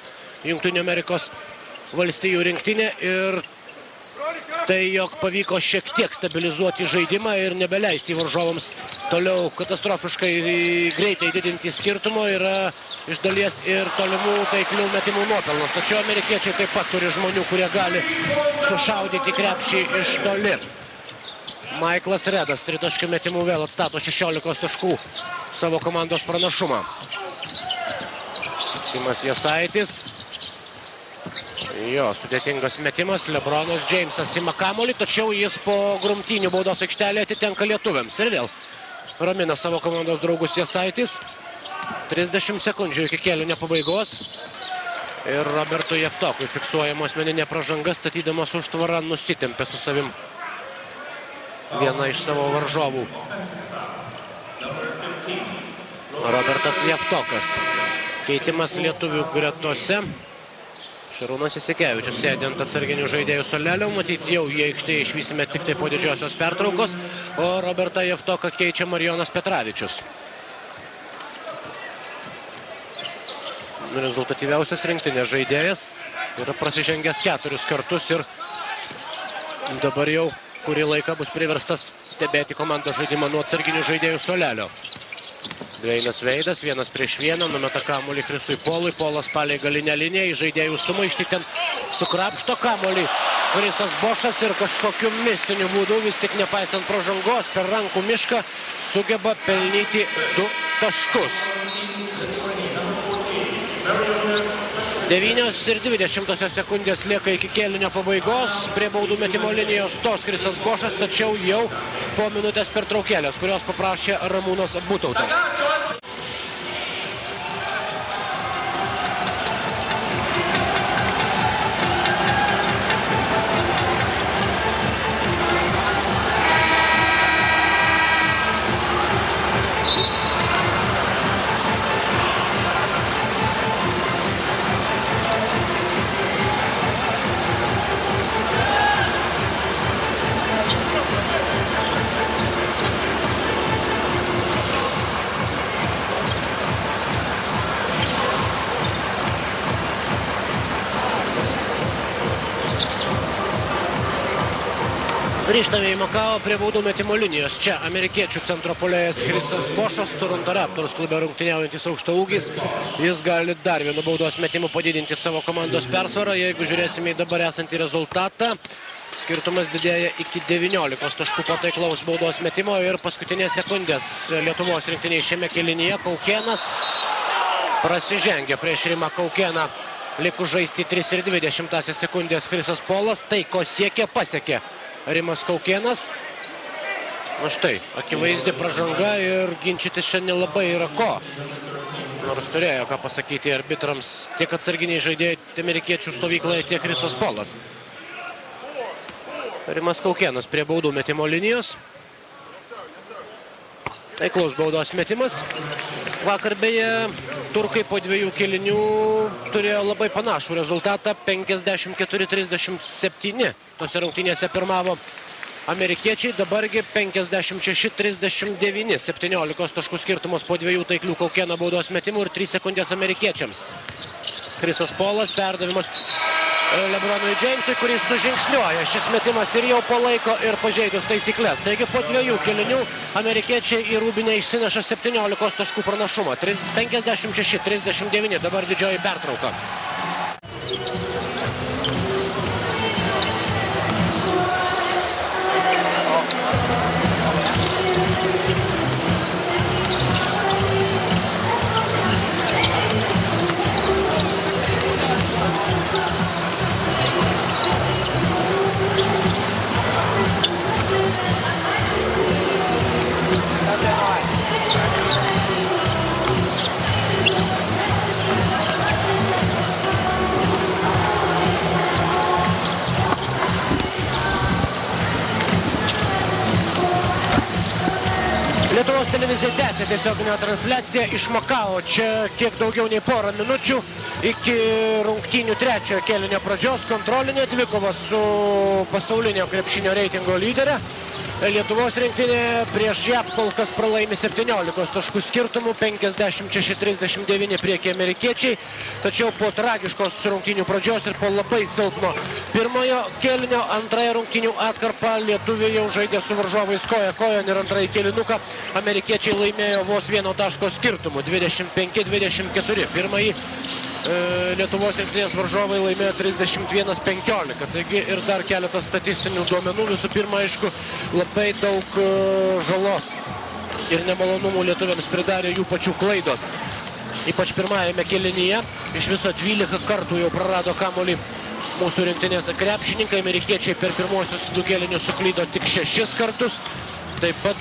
Jungtinių Amerikos valstijų rinktinė ir tai, jog pavyko šiek tiek stabilizuoti žaidimą ir nebeleisti varžovams toliau katastrofiškai greitai didinti skirtumo, yra iš dalies ir tolimų taiklių metimų nuopelnas. Tačiau amerikiečiai taip pat turi žmonių, kurie gali sušaudyti krepšį iš toli. Michaelas Redas tritaškių metimų vėl atstato 16 taškų savo komandos pranašumą. Simas Jasaitis. Jo, sudėtingas metimas. LeBronas Jamesas ima kamuolį, tačiau jis po grumtynių baudos aikštelėje atitenka lietuviams. Ir vėl ramina savo komandos draugus Jasaitis. 30 sekundžių iki kėlinio pabaigos. Ir Robertui Jeftokui fiksuojama asmeninė pražanga, statydamas užtvarą nusitempė su savim vieną iš savo varžovų. Robertas Jeftokas. Keitimas lietuvių gretose. Šarūnas Jasikevičius sėdi ant atsarginių žaidėjų suolelio. Matyt, jau į aikštėje išvysime tik tai po didžiosios pertraukos. O Robertą Jeftoką keičia Marijonas Petravičius. Rezultatyviausias rinktinės žaidėjas. Yra prasižengęs 4 kartus ir dabar jau kurį laiką bus priverstas stebėti komandos žaidimą nuo atsarginių žaidėjų suolelio. Dveinas Veidas, 1-1, numeta kamuolį Chrisui Polui. Polas palei galinę liniją, į žaidėjų sumaištį ten sukrapšto kamuolį Chrisas Bošas ir kažkokiu mistiniu būdu, vis tik nepaisant pražangos, per rankų mišką sugeba pelnyti 2 taškus. 9:20 sekundės lieka iki kėlinio pabaigos. Prie baudų metimo linijos stos Chrisas Bošas, tačiau jau po minutės pertraukėlės, kurios paprašė Ramūnas Butautas. Grįžtame į Makao prie baudų metimo linijos. Čia amerikiečių centro puolėjas Chrisas Bošas, Toronto Raptors klube rungtyniaujantis aukštaūgis. Jis gali dar vienu baudos metimu padidinti savo komandos persvarą. Jeigu žiūrėsime į dabar esantį rezultatą, skirtumas didėja iki 19 taškų po taiklaus baudos metimo ir paskutinės sekundės Lietuvos rinktiniai šiame kėlinyje. Kaukėnas prasižengia prieš Rimą Kaukėną. Likus žaisti 3:20 sekundės Chrisas Polas. Tai, ko siekė, pasiekė Rimas Kaukėnas. Na štai, akivaizdi pražanga ir ginčytis šiandien labai yra ko. Nors turėjo ką pasakyti arbitrams tiek atsarginiai žaidėjai amerikiečių stovykloje, tiek Chrisas Polas. Rimas Kaukėnas prie baudų metimo linijos. Taiklaus baudos metimas. Vakar beje, turkai po 2 kėlinių turėjo labai panašų rezultatą. 54-37 tose rungtynėse pirmavo amerikiečiai. Dabargi 56-39. 17 taškų skirtumas po 2 taiklių Kaukėno baudos metimų ir 3 sekundės amerikiečiams. Chrisas Polas, perdavimas LeBronui Jamesui, kuris sužingsniuoja. Šis metimas ir jau palaiko ir pažeidus taisyklės. Taigi po 2 kėlinių amerikiečiai į rūbinę išsineša 17 taškų pranašumą. 56-39, dabar didžioji pertrauka. Lietuvos televizija tęsia tiesioginę transliaciją iš Makao. Čia kiek daugiau nei porą minučių iki rungtynių 3 kėlinio pradžios. Kontrolinė dvikova su pasaulinio krepšinio reitingo lyderė. Lietuvos rinktinė prieš JAV kol kas pralaimi 17 taškų skirtumų, 56-39 priekį amerikiečiai. Tačiau po tragiškos rungtynių pradžios ir po labai silpno pirmojo kėlinio antrąją rungtynių atkarpą lietuviai jau žaidė su varžovais koja kojon ir antrąjį kėlinuką amerikiečiai laimėjo vos 1 taško skirtumų, 25-24. Pirmąjį Lietuvos rinktinės varžovai laimėjo 31-15. Taigi ir dar keletas statistinių duomenų. Visų pirma, aišku, labai daug žalos ir nemalonumų lietuviams pridarė jų pačių klaidos. Ypač pirmajame kėlinyje. Iš viso 12 kartų jau prarado kamuolį mūsų rinktinės krepšininkai. Amerikiečiai per pirmosius 2 kėlinius suklydo tik 6 kartus. Taip pat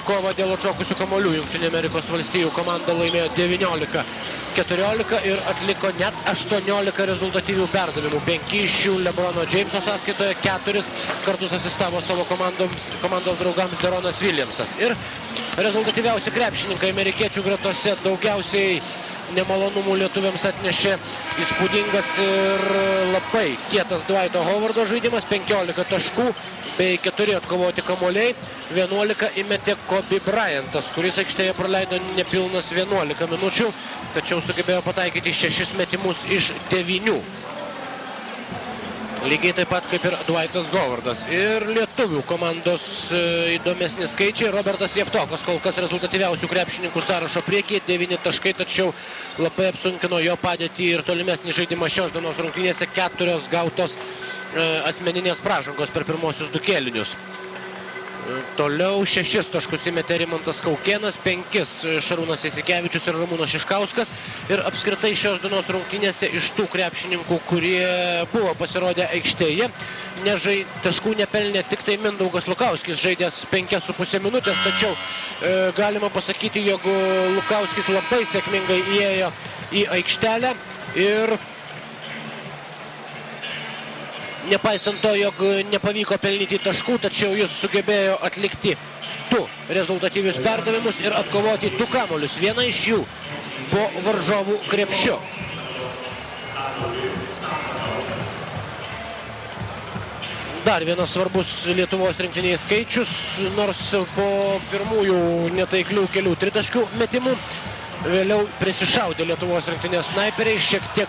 kova dėl atšokusių kamuolių Jungtinių Amerikos valstijų komanda laimėjo 19-14 ir atliko net 18 rezultatyvių perdavimų. 5 iš jų LeBrono Jameso sąskaitoje, 4 kartus asistavo savo komandos draugams Deronas Williamsas. Ir rezultatyviausi krepšininkai amerikiečių gretose daugiausiai nemalonumų lietuviams atnešė įspūdingas ir labai kietas Dwighto Howardo žaidimas, 15 taškų bei 4 atkovoti kamuoliai, 11 įmetė Kobe Bryantas, kuris aikštėje praleido nepilnas 11 minučių, tačiau sugebėjo pataikyti 6 metimus iš 9. Lygiai taip pat kaip ir Dwightas Howardas. Ir lietuvių komandos įdomesni skaičiai. Robertas Jevtokas kol kas rezultatyviausių krepšininkų sąrašo priekyje, 9 taškai, tačiau labai apsunkino jo padėtį ir tolimesnį žaidimą šios dienos rungtynėse, 4 gautos asmeninės pražangos per pirmosius 2 kėlinius. Toliau 6 taškus įmetė Rimantas Kaukėnas, 5 Šarūnas Jasikevičius ir Ramūnas Šiškauskas. Ir apskritai šios dienos rungtynėse iš tų krepšininkų, kurie buvo pasirodę aikštėje, taškų nepelnė tik tai Mindaugas Lukauskis, žaidęs 5,5 minutės, tačiau galima pasakyti, jog Lukauskis labai sėkmingai įėjo į aikštelę ir nepaisant to, jog nepavyko pelnyti taškų, tačiau jis sugebėjo atlikti 2 rezultatyvius perdavimus ir atkovoti 2 kamuolius. Vieną iš jų po varžovų krepšiu. Dar vienas svarbus Lietuvos rinktinėje skaičius, nors po pirmųjų netaiklių kelių tritaškių metimų vėliau prisišaudė Lietuvos rinktinės snaiperiai, šiek tiek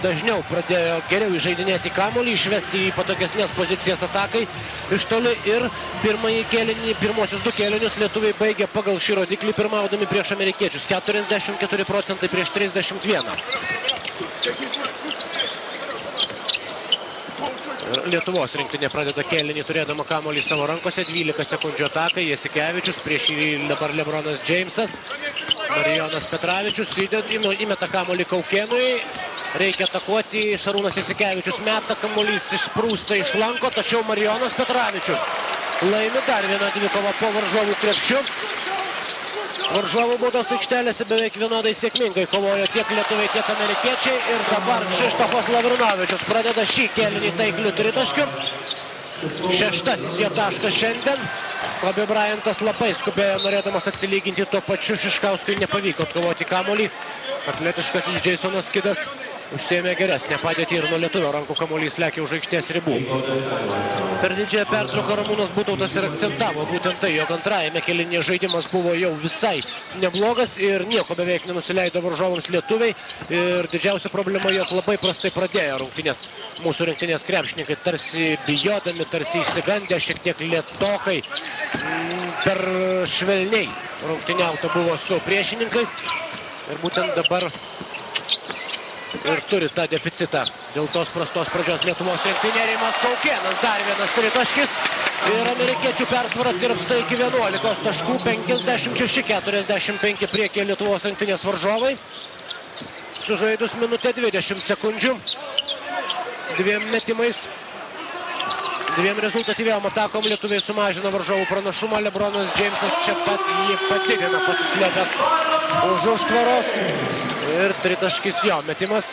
dažniau pradėjo geriau įžaidinėti kamuolį, išvesti į patogesnės pozicijas atakai iš toli ir pirmosius 2 kėlinius lietuviai baigė pagal šį rodiklį pirmaudami prieš amerikiečius, 44% prieš 31. Lietuvos rinktinė pradeda kėlinį turėdama kamuolį savo rankose, 12 sekundžių atakai, Jasikevičius, prieš jį dabar LeBronas Jamesas, Marijonas Petravičius įmeta kamuolį Kaukėnui, reikia atakuoti, Šarūnas Jasikevičius meta, kamuolys išsprūsta iš lanko, tačiau Marijonas Petravičius laimi dar vieną dvikovą po varžovų krepšiu. Varžovų baudos aikštelėse beveik vienodai sėkmingai kovojo tiek lietuviai, tiek amerikiečiai. Ir dabar Kšištofas Lavrinovičius pradeda šį kėlinį taikliu tritaškiu. 6. jo taškas šiandien. Kobe Bryantas labai skubėjo, norėdamas atsilyginti, tuo pačiu Šiškauskui nepavyko atkovoti kamuolį. Atletiškas Jasonas Kidas užsiėmė geresnę padėtį ir nuo lietuvio rankų kamuolys lekia už aikštės ribų. Per didžiąją pertrauką Ramūnas Butautas ir akcentavo būtent tai, jog antrajame kėlinyje žaidimas buvo jau visai neblogas ir nieko beveik nenusileido varžovams lietuviai. Ir didžiausia problema, jog labai prastai pradėjo rungtynės. Mūsų rinktinės krepšininkai tarsi bijodami, tarsi išsigandę, šiek tiek lėtokai, per švelniai rungtyniauta buvo su priešininkais. Ir būtent dabar ir turi tą deficitą. Dėl tos prastos pradžios Lietuvos rinktinė. Rimas Kaukėnas, dar vienas tritaškis. Ir amerikiečių persvara tirpsta iki 11 taškų, 56-45 priekyje Lietuvos rinktinės varžovai. Sužaidus minutę 20 sekundžių. 2 metimais. 2 rezultatyviam atakom lietuviai sumažina varžovų pranašumą. LeBronas Jamesas čia pat jį padidina, pasislėpęs už užtvaros. Ir tritaškis jo metimas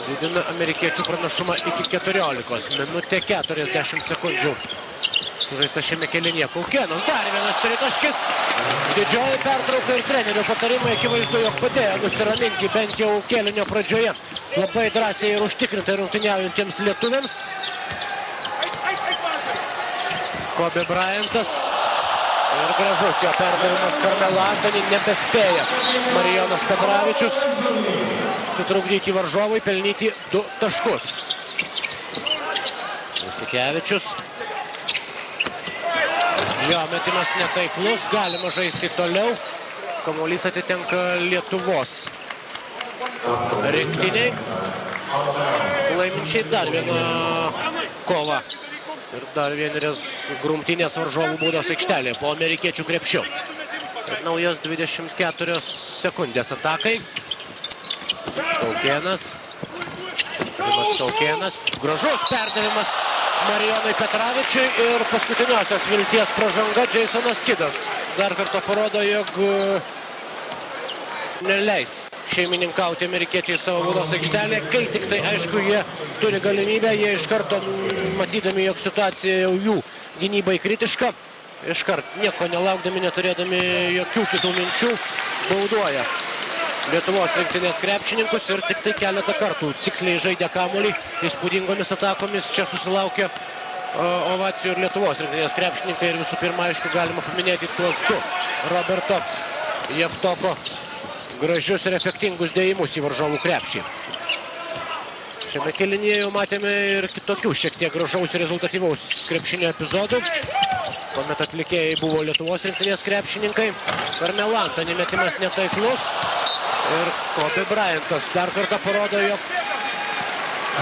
didina amerikiečių pranašumą iki 14. Minutė 40 sekundžių. Sužaista šiame kėlinyje. Kaukėnas, dar vienas tritaškis. Didžioji pertrauka ir trenerių patarimai akivaizdu, jog padėjo nusiraminti bent jau kėlinio pradžioje. Labai drąsiai ir užtikrintai rungtyniaujantiems lietuviams. Kobe Bryantas. Ir gražus jo perdavimas Carmelo Anthony, nebespėja Marijonas Petravičius sutrukdyti varžovui, pelnyti 2 taškus. Jasikevičius. Jo metimas netaiklus, galima žaisti toliau. Kamuolys atitenka Lietuvos rinktiniai. Laiminčiai dar vieną kovą. Ir dar vienerias grumtinės varžovų baudos aikštelėje po amerikiečių krepšių. Naujas 24 sekundės atakai. Kaukėnas. Kaukėnas. Gražus perdavimas Marijonui Petravičiui ir paskutiniosios vilties pražanga Jasonas Kidas. Dar kartą parodo, jog neleis šeimininkauti amerikiečiai savo baudos aikštelėje, kai tik tai, aišku, jie turi galimybę, jie iš karto, matydami, jog situacija jau jų gynybai kritiška, iškart nieko nelaukdami, neturėdami jokių kitų minčių, bauduoja Lietuvos rinktinės krepšininkus ir tik tai keletą kartų tiksliai žaidė kamuolį, įspūdingomis atakomis, čia susilaukė ovacijų ir Lietuvos rinktinės krepšininkai ir visų pirma, aišku, galima paminėti tuos 2 Roberto Javtoko gražius ir efektingus dėjimus į varžovų krepšį. Šiame kėlinyje jau matėme ir kitokių šiek tiek gražaus ir rezultatyvaus krepšinio epizodų, kuomet atlikėjai buvo Lietuvos rinktinės krepšininkai. Carmelo Anthony metimas netaiklus ir Kobe Bryantas dar kartą parodo, jog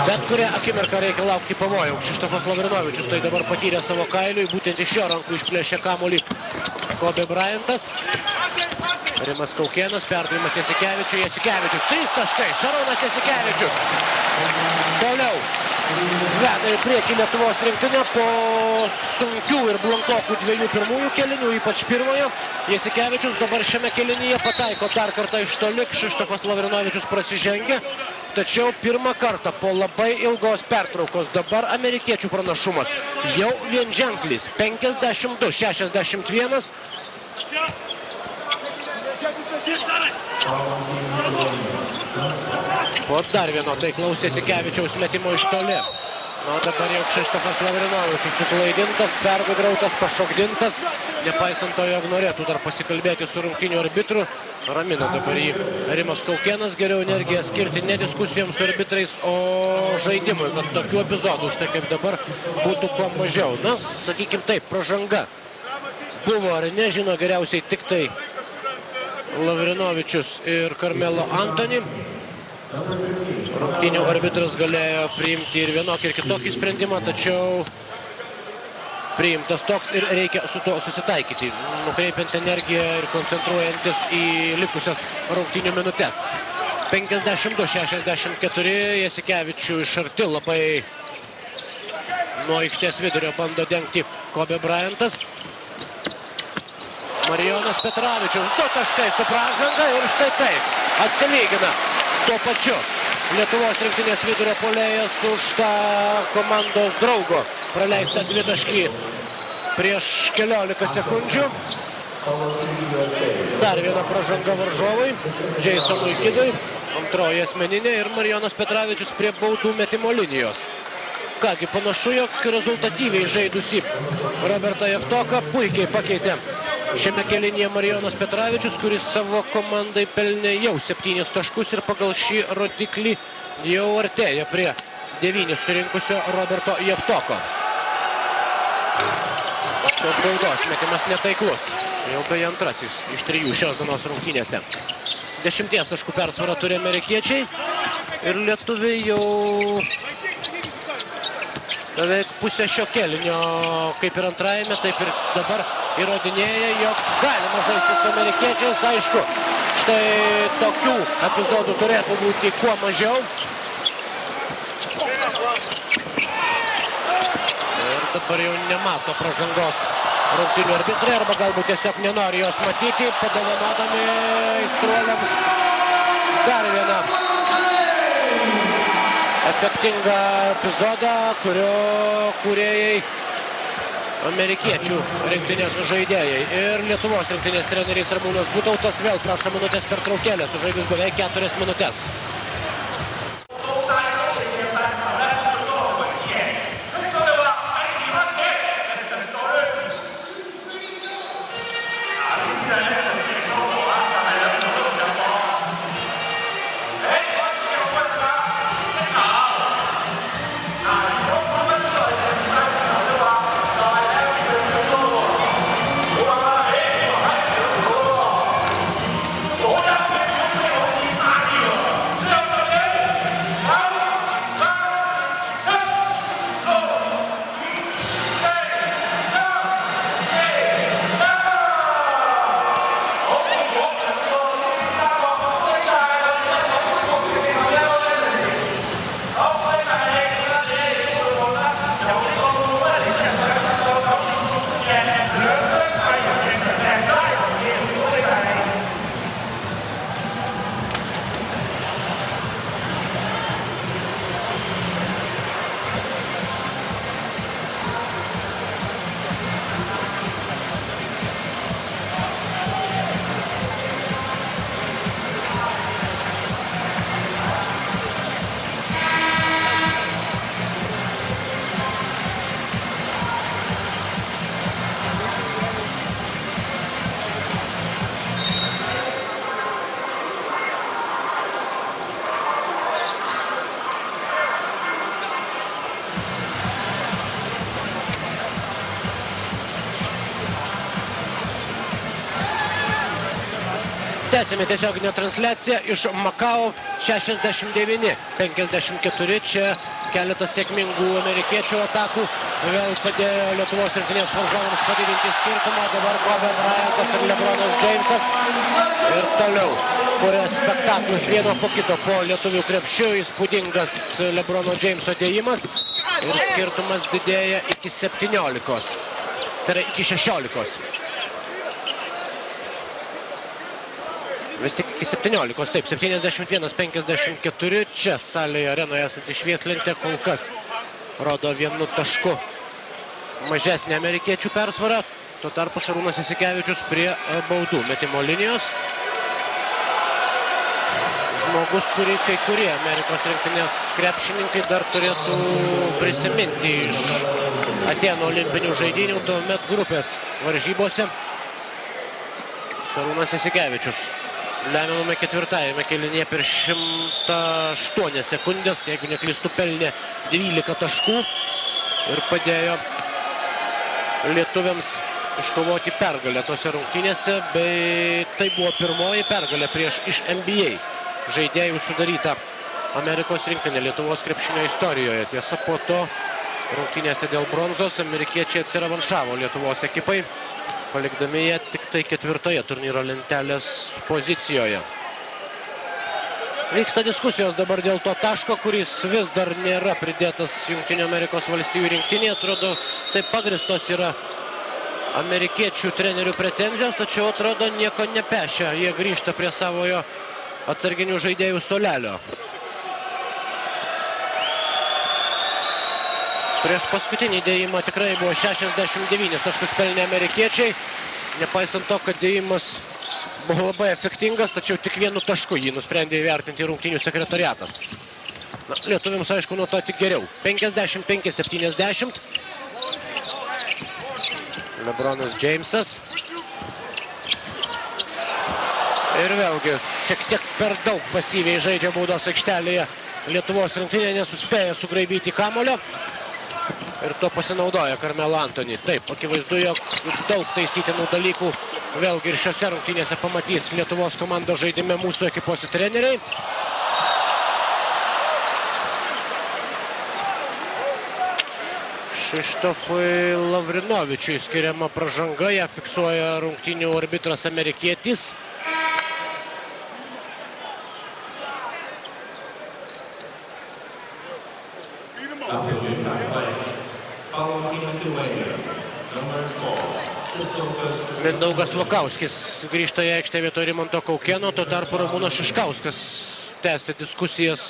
bet kurią akimirką reikia laukti pavojaus. Kšištofas Lavrinovičius tai dabar patyrė savo kailiui, būtent iš jo rankų išplėšė kamuolį Kobe Bryantas. Rimas Kaukėnas, perdavimas Jasikevičiui, Jasikevičius, 3 taškai, Šarūnas Jasikevičius. Toliau veda į priekį Lietuvos rinktinę po sunkių ir blankokų 2 pirmųjų kėlinių, ypač pirmojo. Jasikevičius dabar šiame kėlinyje pataiko dar kartą iš toli, Kšištofas Lavrinovičius prasižengė, tačiau pirmą kartą po labai ilgos pertraukos dabar amerikiečių pranašumas jau vienženklis, 52-61. Po dar vieno taiklaus Jasikevičiaus metimo iš toli. O dabar jau Kšištofas Lavrinovičius suklaidintas, pergudrautas, pašokdintas. Nepaisant to, jog norėtų dar pasikalbėti su rungtynių arbitru. Ramina dabar jį Rimas Kaukėnas, geriau energiją skirti ne diskusijoms su arbitrais, o žaidimui, kad tokių epizodų, štai kaip dabar, būtų kuo mažiau. Na, sakykim taip, pražanga buvo ar nežino geriausiai tik tai Lavrinovičius ir Carmelo Anthony. Rungtynių arbitras galėjo priimti ir vienokį ir kitokį sprendimą, tačiau priimtas toks ir reikia su tuo susitaikyti, nukreipiant energiją ir koncentruojantis į likusias rungtynių minutės. 52-64, Jasikevičių iš arti labai nuo aikštės vidurio bando dengti Kobe Bryantas. Marijonas Petravičius, 2 taškai su pražanga ir štai taip atsilygina tuo pačiu Lietuvos rinktinės vidurio puolėjas už tą komandos draugo praleistą 2 taškį prieš keliolika sekundžių. Dar viena pražanga varžovui, Jasonui Kidui, antroji asmeninė ir Marijonas Petravičius prie baudų metimo linijos. Kągi, panašu, jog rezultatyviai žaidusi Robertą Javtoką puikiai pakeitė šiame kėlinyje Marijonas Petravičius, kuris savo komandai pelnė jau 7 taškus ir pagal šį rodiklį jau artėja prie 9 surinkusio Roberto Javtoko. Baudos metimas netaiklus. Jau beje antrasis iš 3 šios dienos rungtynėse. 10 taškų persvarą turi amerikiečiai ir lietuviai jau beveik pusę šio kėlinio, kaip ir antrajame, taip ir dabar įrodinėja, jog galima žaisti su amerikiečiais. Aišku, štai tokių epizodų turėtų būti kuo mažiau. Ir dabar jau nemato pražangos rungtynių arbitrai, arba galbūt tiesiog nenori jos matyti, padovanodami aistruoliams dar vieną efektingą epizodą, kurio kūrėjai amerikiečių rinktinės žaidėjai. Ir Lietuvos rinktinės treneris Ramūnas Butautas vėl prašo minutės pertraukėlės, sužaidus beveik 4 minutės. Tęsime tiesioginę transliaciją iš Makao 69-54. Čia keletas sėkmingų amerikiečių atakų. Vėl padėjo Lietuvos rinktinės varžovams padidinti skirtumą. Dabar Kobe Bryantas ir LeBronas Jamesas. Ir toliau kuria spektaklius vieno po kito po lietuvių krepšių. Įspūdingas LeBrono Jameso dėjimas. Ir skirtumas didėja iki 17. Tai yra iki 16. Vis tik iki 17, taip, 71-54, čia salėje arenoje esanti švieslentė kol kas rodo 1 tašku mažesnė amerikiečių persvarą. Tuo tarpu Šarūnas Jasikevičius prie baudų metimo linijos. Žmogus, kurį kai kurie Amerikos rinktinės krepšininkai dar turėtų prisiminti iš Atėnų olimpinių žaidynių, tuomet grupės varžybose. Šarūnas Jasikevičius. Lemiamame ketvirtajame kėlinyje per 108 sekundės, jeigu neklystu, pelnė 12 taškų ir padėjo lietuviams iškovoti pergalę tose rungtynėse, bei tai buvo pirmoji pergalė prieš iš NBA žaidėjų sudarytą Amerikos rinktinę Lietuvos krepšinio istorijoje. Tiesa, po to rungtynėse dėl bronzos amerikiečiai atsirevanšavo Lietuvos ekipai, palikdami ją tik tai 4. turnyro lentelės pozicijoje. Vyksta diskusijos dabar dėl to taško, kuris vis dar nėra pridėtas Jungtinių Amerikos valstijų rinktinėje. Atrodo, taip pagristos yra amerikiečių trenerių pretenzijos, tačiau atrodo nieko nepešia. Jie grįžta prie savojo atsarginių žaidėjų suolelio. Prieš paskutinį dėjimą tikrai buvo 69 taškus pelnė amerikiečiai. Nepaisant to, kad dėjimas buvo labai efektingas, tačiau tik 1 tašku jį nusprendė įvertinti rungtynių sekretariatas. Na, lietuviams, aišku, nuo to tik geriau. 55-70. LeBronas Jamesas. Ir vėlgi šiek tiek per daug pasyviai žaidžia baudos aikštelėje Lietuvos rinktinė, nesuspėja sugraibyti kamuolio. Ir to pasinaudoja Carmelo Anthony. Taip, akivaizdu, jog daug taisytinų dalykų vėlgi ir šiose rungtynėse pamatys Lietuvos komandos žaidime mūsų ekipos treneriai. Kšištofui Lavrinovičiui skiriama pražanga, ją fiksuoja rungtynių arbitras amerikietis. Mindaugas Lukauskis grįžta į aikštę vietoj Rimanto Kaukėno, tuo tarpu Ramūnas Šiškauskas tęsia diskusijas,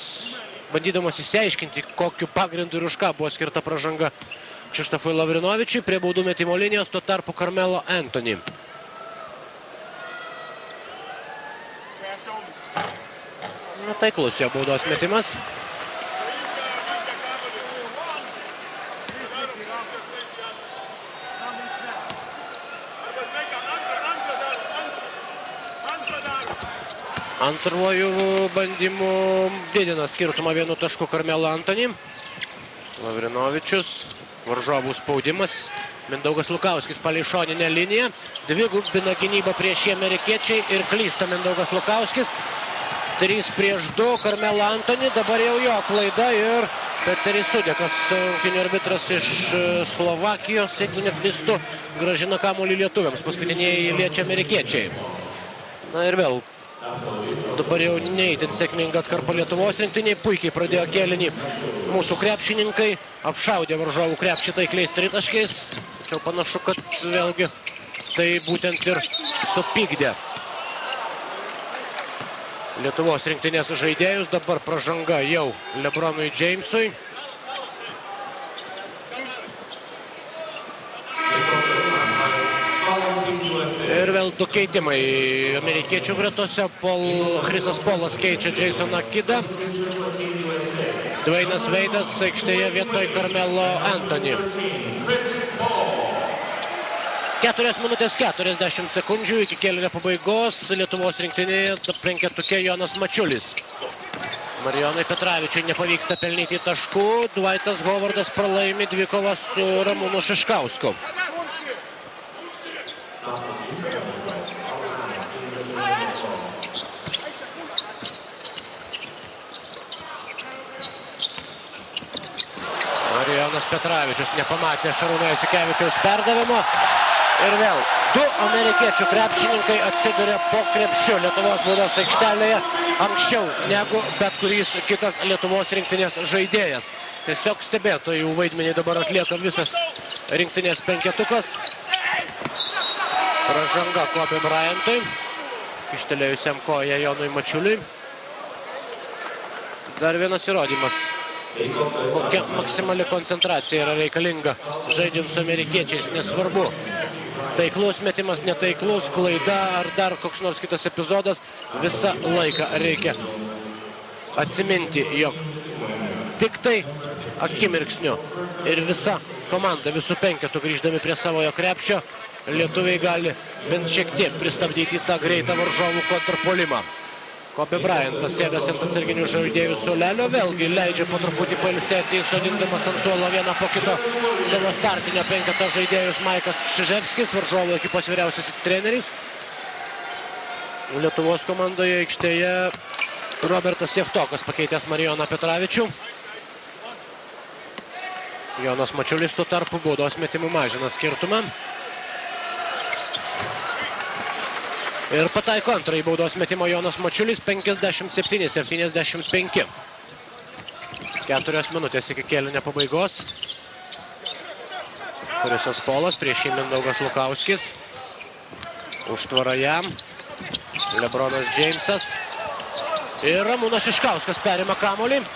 bandydamas išsiaiškinti, kokiu pagrindu ir už ką buvo skirta pražanga Kšištofui Lavrinovičiui. Prie baudų metimo linijos tuo tarpu Carmelo Anthony. Na, taiklus jo baudos metimas. Antruoju bandymu didina skirtumą 1 tašku Carmelo Anthony. Lavrinovičius, varžovų spaudimas. Mindaugas Lukauskis palei šoninę liniją. Dvigubina gynybą prieš šį amerikiečiai ir klysta Mindaugas Lukauskis. 3-2 Carmelo Anthony. Dabar jau jo klaida ir Peteris Sudekas, rungtynių arbitras iš Slovakijos, jeigu neklystu, grąžina kamuolį lietuviams. Paskutiniai liečia amerikiečiai. Na ir vėl. Dabar jau neįtin sėkminga atkarpa Lietuvos rinktiniai, puikiai pradėjo kėlinį mūsų krepšininkai, apšaudė varžovų krepšį taikliais tritaškiais, tačiau panašu, kad vėlgi tai būtent ir supykdė Lietuvos rinktinės žaidėjus. Dabar pražanga jau LeBronui Jamesui. Ir vėl 2 keitimai amerikiečių gretose. Chrisas Polas keičia Jasoną Kidą. Dwaynas Wade'as aikštėje vietoj Carmelo Anthony. 4 minutės 40 sekundžių iki kėlinio pabaigos. Lietuvos rinktinėje penketuke Jonas Mačiulis. Marijonui Petravičiui nepavyksta pelnyti taškų. Dwightas Howardas pralaimi dvikovą su Ramūnu Šiškausku. Jonas Petravičius nepamatė Šarūno Jasikevičiaus perdavimo. Ir vėl du amerikiečių krepšininkai atsiduria po krepšiu Lietuvos baudos aikštelėje anksčiau negu bet kuris kitas Lietuvos rinktinės žaidėjas. Tiesiog stebėtojų vaidmenį dabar atlieka visas rinktinės penketukas. Pražanga Kobe Bryantui, ištelėjusiam koją Jonui Mačiuliui. Dar vienas įrodymas, kokia maksimali koncentracija yra reikalinga žaidžiant su amerikiečiais, nesvarbu. Taiklus metimas, netaiklus, klaida ar dar koks nors kitas epizodas, visą laiką reikia atsiminti, jog tik tai akimirksniu ir visa komanda, visų penketų grįždami prie savojo krepšio, lietuviai gali bent šiek tiek pristabdyti tą greitą varžovų kontrpuolimą. Kobe Bryantas sėdas ant atsarginių žaidėjų suolelio, vėlgi leidžia po truputį pailsėti, sodindamas ant suolo vieną po kito savo startinio penketo žaidėjus Maikas Čiževskis, varžovų ekipos vyriausiasis treneris. Lietuvos komandoje aikštėje Robertas Jevtokas pakeitęs Marijoną Petravičių. Jonas Mačiulis tuo tarpu baudos metimų mažina skirtumą. Ir pataiko antrąjį baudos metimo Jonas Mačiulis, 57-75. 4 minutės iki kėlinio pabaigos. Krisas Polas, prieš jį Mindaugas Lukauskis. Užtvara jam. Lebronas Džeimsas. Ir Ramūnas Šiškauskas perima kamuolį.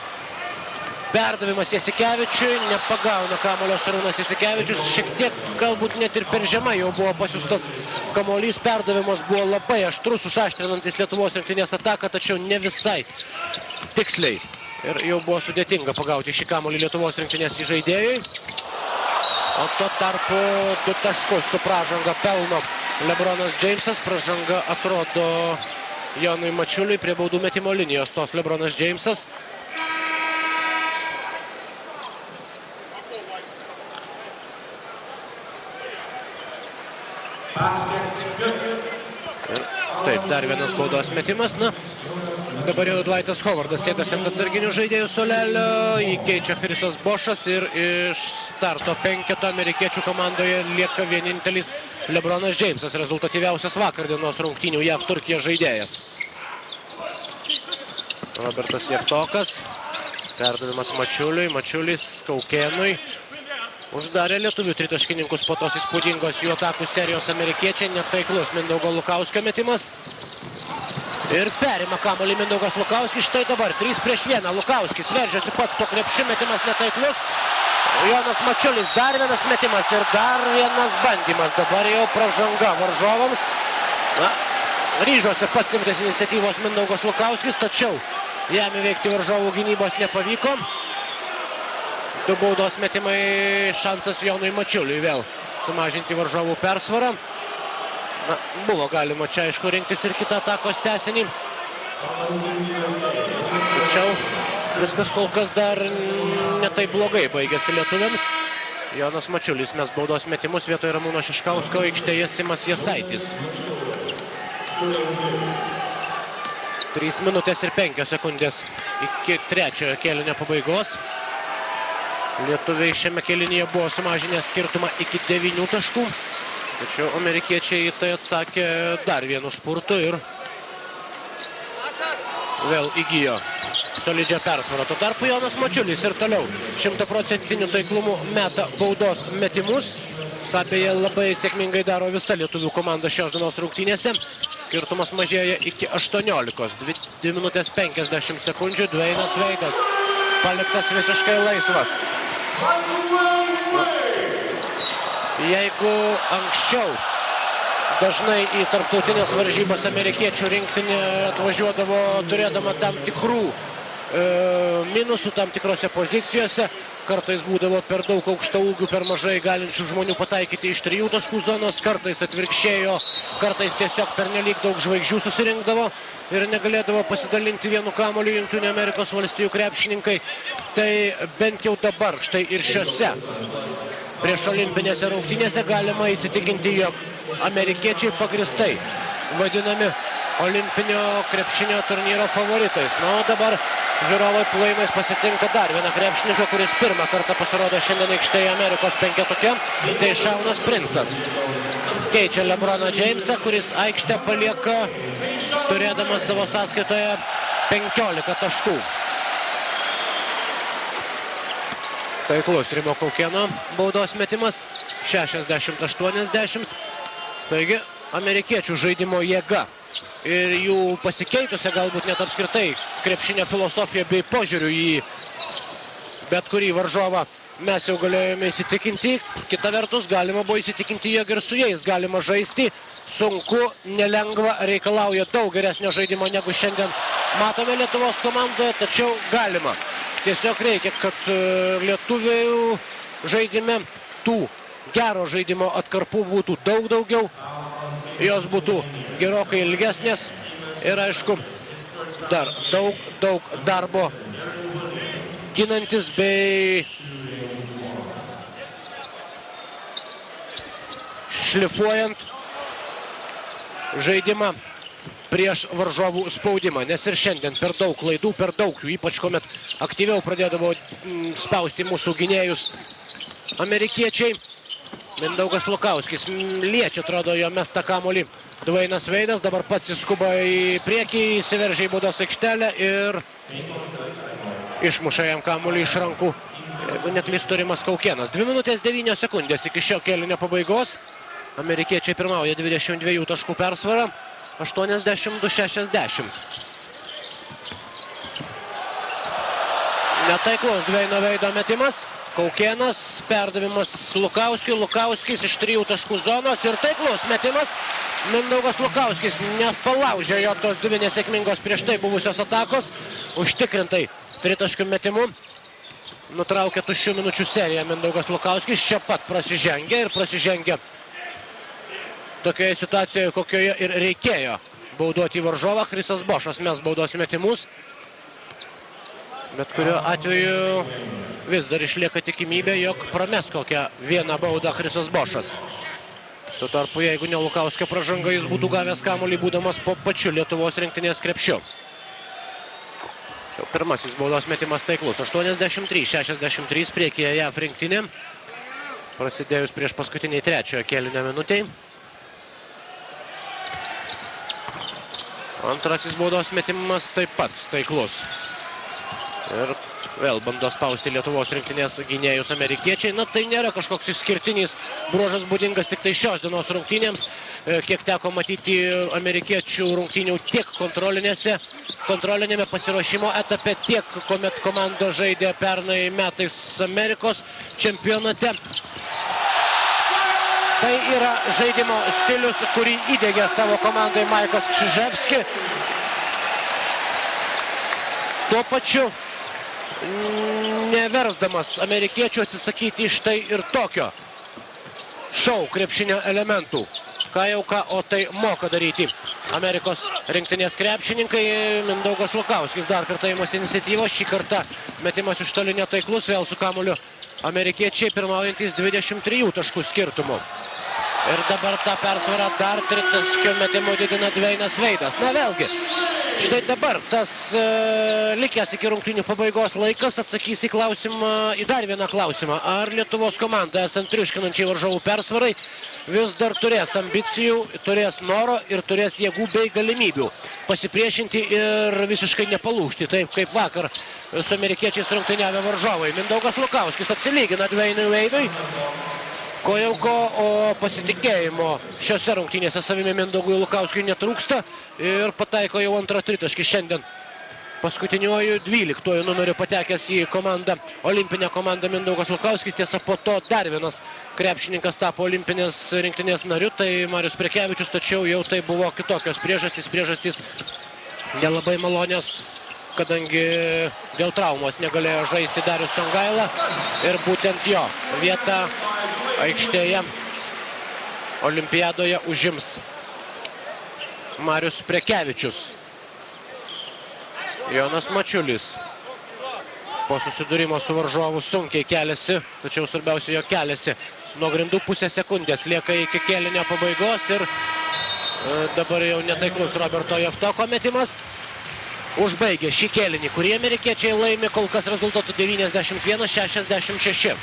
Perdavimas Jasikevičiui, nepagauna kamuolio Šarūnas Jasikevičius, šiek tiek galbūt net ir per žemai jau buvo pasiųstas kamuolys, perdavimas buvo labai aštrus, užaštrinantis Lietuvos rinktinės ataką, tačiau ne visai tiksliai. Ir jau buvo sudėtinga pagauti šį kamuolį Lietuvos rinktinės žaidėjui. O tuo tarpu 2 taškus su pražanga pelno Lebronas Džeimsas, pražanga atrodo Jonui Mačiuliui prie baudų metimo linijos tos Lebronas Džeimsas. Taip, dar vienas baudos metimas. Na, dabar jau Dwightas Howardas sėdas ant atsarginių žaidėjų suolelio, įkeičia Chrisas Bošas ir iš starto penketo amerikiečių komandoje lieka vienintelis Lebronas Džeimsas, rezultatyviausias vakar dienos rungtynių JAV Turkija žaidėjas. Robertas Jevtokas, perdavimas Mačiuliui, Mačiulis Kaukėnui. Uždarė lietuvių tritaškininkus po tos įspūdingos jų atakų serijos amerikiečiai, netaiklus Mindaugo Lukauskio metimas. Ir perima kamuolį Mindaugas Lukauskis, štai dabar 3-1, Lukauskis veržiasi pats po krepšiu, metimas netaiklus. Jonas Mačiulis, dar vienas metimas ir dar vienas bandymas, dabar jau pražanga varžovams. Na, ryžosi pats imtis iniciatyvos Mindaugas Lukauskis, tačiau jam įveikti varžovų gynybos nepavyko. 2 baudos metimai, šansas Jonui Mačiuliui vėl sumažinti varžovų persvarą. Na, buvo galima čia aišku rinktis ir kitą atakos tęsinį. Tačiau viskas kol kas dar netai blogai baigėsi lietuviams. Jonas Mačiulis mes baudos metimus vietoj Ramūno Šiškausko, aikštėje Simas Jasaitis. 3 minutės ir 5 sekundės iki trečiojo kėlinio pabaigos. Lietuviai šiame kėlinyje buvo sumažinę skirtumą iki 9 taškų. Tačiau amerikiečiai į tai atsakė dar vienu spurtu ir vėl įgijo solidžią persvarą. Tuo tarpu Jonas Mačiulis ir toliau 100% taiklumu meta baudos metimus. tą beje labai sėkmingai daro visa lietuvių komanda šios dienos rungtynėse. Skirtumas mažėja iki 18. 2 minutės 50 sekundžių. Dveinas Veidas paliktas visiškai laisvas. Jeigu anksčiau dažnai į tarptautinės varžybas amerikiečių rinktinė atvažiuodavo turėdama tam tikrų minusų tam tikrose pozicijose, kartais būdavo per daug aukštaūgių, per mažai galinčių žmonių pataikyti iš 3 taškų zonos, kartais atvirkščėjo, kartais tiesiog pernelyg daug žvaigždžių susirinkdavo ir negalėdavo pasidalinti vienu kamuoliu Jungtinių Amerikos valstijų krepšininkai. Tai bent jau dabar, štai ir šiose prieš olimpinėse rungtynėse galima įsitikinti, jog amerikiečiai pagristai vadinami olimpinio krepšinio turnyro favoritais. Na, o dabar žiūrovai plojimais pasitinka dar vieną krepšininką, kuris pirmą kartą pasirodo šiandien aikštėje Amerikos penketuke. Tai Šaunas Princas. Keičia LeBroną Jamesą, kuris aikštę palieka turėdamas savo sąskaitoje 15 taškų. Taiklus Rimo Kaukėno baudos metimas 60-80. Taigi amerikiečių žaidimo jėga ir jų pasikeitusią galbūt net apskritai krepšinio filosofiją bei požiūrių į bet kurį varžovą mes jau galėjome įsitikinti. Kita vertus, galima buvo įsitikinti, jog ir su jais galima žaisti. Sunku, nelengva, reikalauja daug geresnio žaidimo negu šiandien matome Lietuvos komandoje, tačiau galima. Tiesiog reikia, kad lietuvių žaidime tų gero žaidimo atkarpų būtų daug daugiau. Jos būtų gerokai ilgesnės ir aišku, dar daug darbo ginantis bei šlifuojant žaidimą prieš varžovų spaudimą, nes ir šiandien per daug klaidų, per daug jų, ypač kuomet aktyviau pradėdavo spausti mūsų gynėjus amerikiečiai. Mindaugas Lukauskis liečia, atrodo, jo mestą kamuolį Dvainas Veidas, dabar pats įskuba į priekį, įsiveržia į baudos aikštelę ir išmuša jam kamuolį iš rankų, jeigu neklystu, Rimas Kaukėnas. 2 minutės 9 sekundės iki šio kėlinio pabaigos. Amerikiečiai pirmauja 22 taškų persvarą, 82-60. Netaiklus Dvaino Veido metimas. Kaukėnas, perdavimas Lukauskiui, Lukauskis iš 3 taškų zonos ir taiklus metimas. Mindaugas Lukauskis nepalaužė jo tos 2 nesėkmingos prieš tai buvusios atakos. Užtikrintai 3 taškų metimu nutraukė tuščių minučių seriją Mindaugas Lukauskis. Čia pat prasižengė ir prasižengė tokioje situacijoje, kokioje ir reikėjo baudoti varžovą. Chrisas Bošas mes baudos metimus. Bet kuriuo atveju vis dar išlieka tikimybė, jog prames kokią vieną baudą Chrisas Bošas. Tuo tarpu, jeigu ne Lukauskio pražanga, jis būtų gavęs kamuolį, būdamas po pačiu Lietuvos rinktinės krepšiu. Jau pirmasis baudos metimas taiklus. 83-63 priekyje JAV rinktinė. Prasidėjus prieš paskutiniai trečiojo kėlinio minutei. Antrasis baudos metimas taip pat taiklus. Ir vėl bando spausti Lietuvos rinktinės gynėjus amerikiečiai. Na, tai nėra kažkoks išskirtinis bruožas būdingas tik tai šios dienos rungtynėms. Kiek teko matyti amerikiečių rungtynių tiek kontrolinėme pasiruošimo etape, tiek kuomet komanda žaidė pernai metais Amerikos čempionate. Tai yra žaidimo stilius, kurį įdegė savo komandai Maikas Kšiževski. Tuo pačiu neversdamas amerikiečių atsisakyti iš tai ir tokio šou krepšinio elementų. Ką jau ką, o tai moka daryti Amerikos rinktinės krepšininkai. Mindaugas Lukauskis dar kartą įmasi iniciatyvos. Šį kartą metimas iš toli netaiklus, vėl su kamuoliu amerikiečiai pirmaujantys 23 taškų skirtumu. Ir dabar tą persvarą dar 3 taškų metimų didina Dvainas Veidas. Na vėlgi, štai dabar tas likęs iki rungtynių pabaigos laikas atsakys į klausimą, į dar vieną klausimą. Ar Lietuvos komanda, esant triuškinančiai varžovų persvarai, vis dar turės ambicijų, turės noro ir turės jėgų bei galimybių pasipriešinti ir visiškai nepalūžti, taip kaip vakar su amerikiečiais rungtyniavę varžovai. Mindaugas Lukauskis atsilygina Dvainui Veidui. Ko jau ko, o pasitikėjimo šiose rungtynėse savimi Mindaugui Lukauskiui netrūksta ir pataiko jau antrą tritaškį šiandien. Paskutiniuoju 12 numeriu patekęs į komandą, olimpinę komandą Mindaugas Lukauskis. Tiesa, po to dar vienas krepšininkas tapo olimpinės rinktinės nariu, tai Marius Prekevičius, tačiau jau tai buvo kitokios priežastys nelabai malonios, kadangi dėl traumos negalėjo žaisti Darius Songaila ir būtent jo vietą aikštėje olimpiadoje užims Marius Prekevičius. Jonas Mačiulis po susidūrimo su varžovu sunkiai keliasi, tačiau svarbiausia, jo keliasi nuo grindų pusę sekundės. Lieka iki kėlinio pabaigos ir Dabar jau netaiklus Roberto Javtoko metimas. Užbaigė šį kėlinį, kurį amerikiečiai laimi kol kas rezultatų 91-66.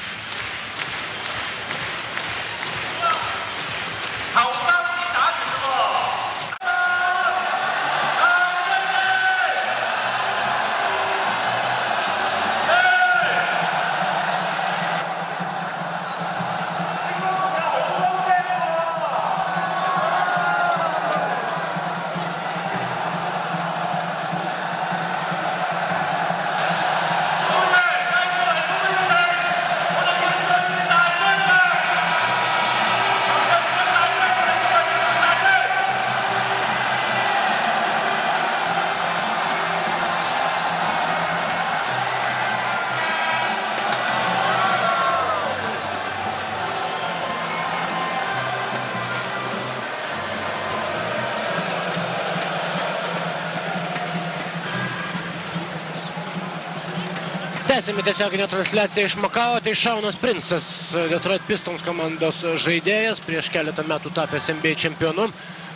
Tęsime tiesioginę transliaciją iš Makao, tai Šaunas Princas, Detroit Pistons komandos žaidėjas, prieš keletą metų tapęs NBA čempionu,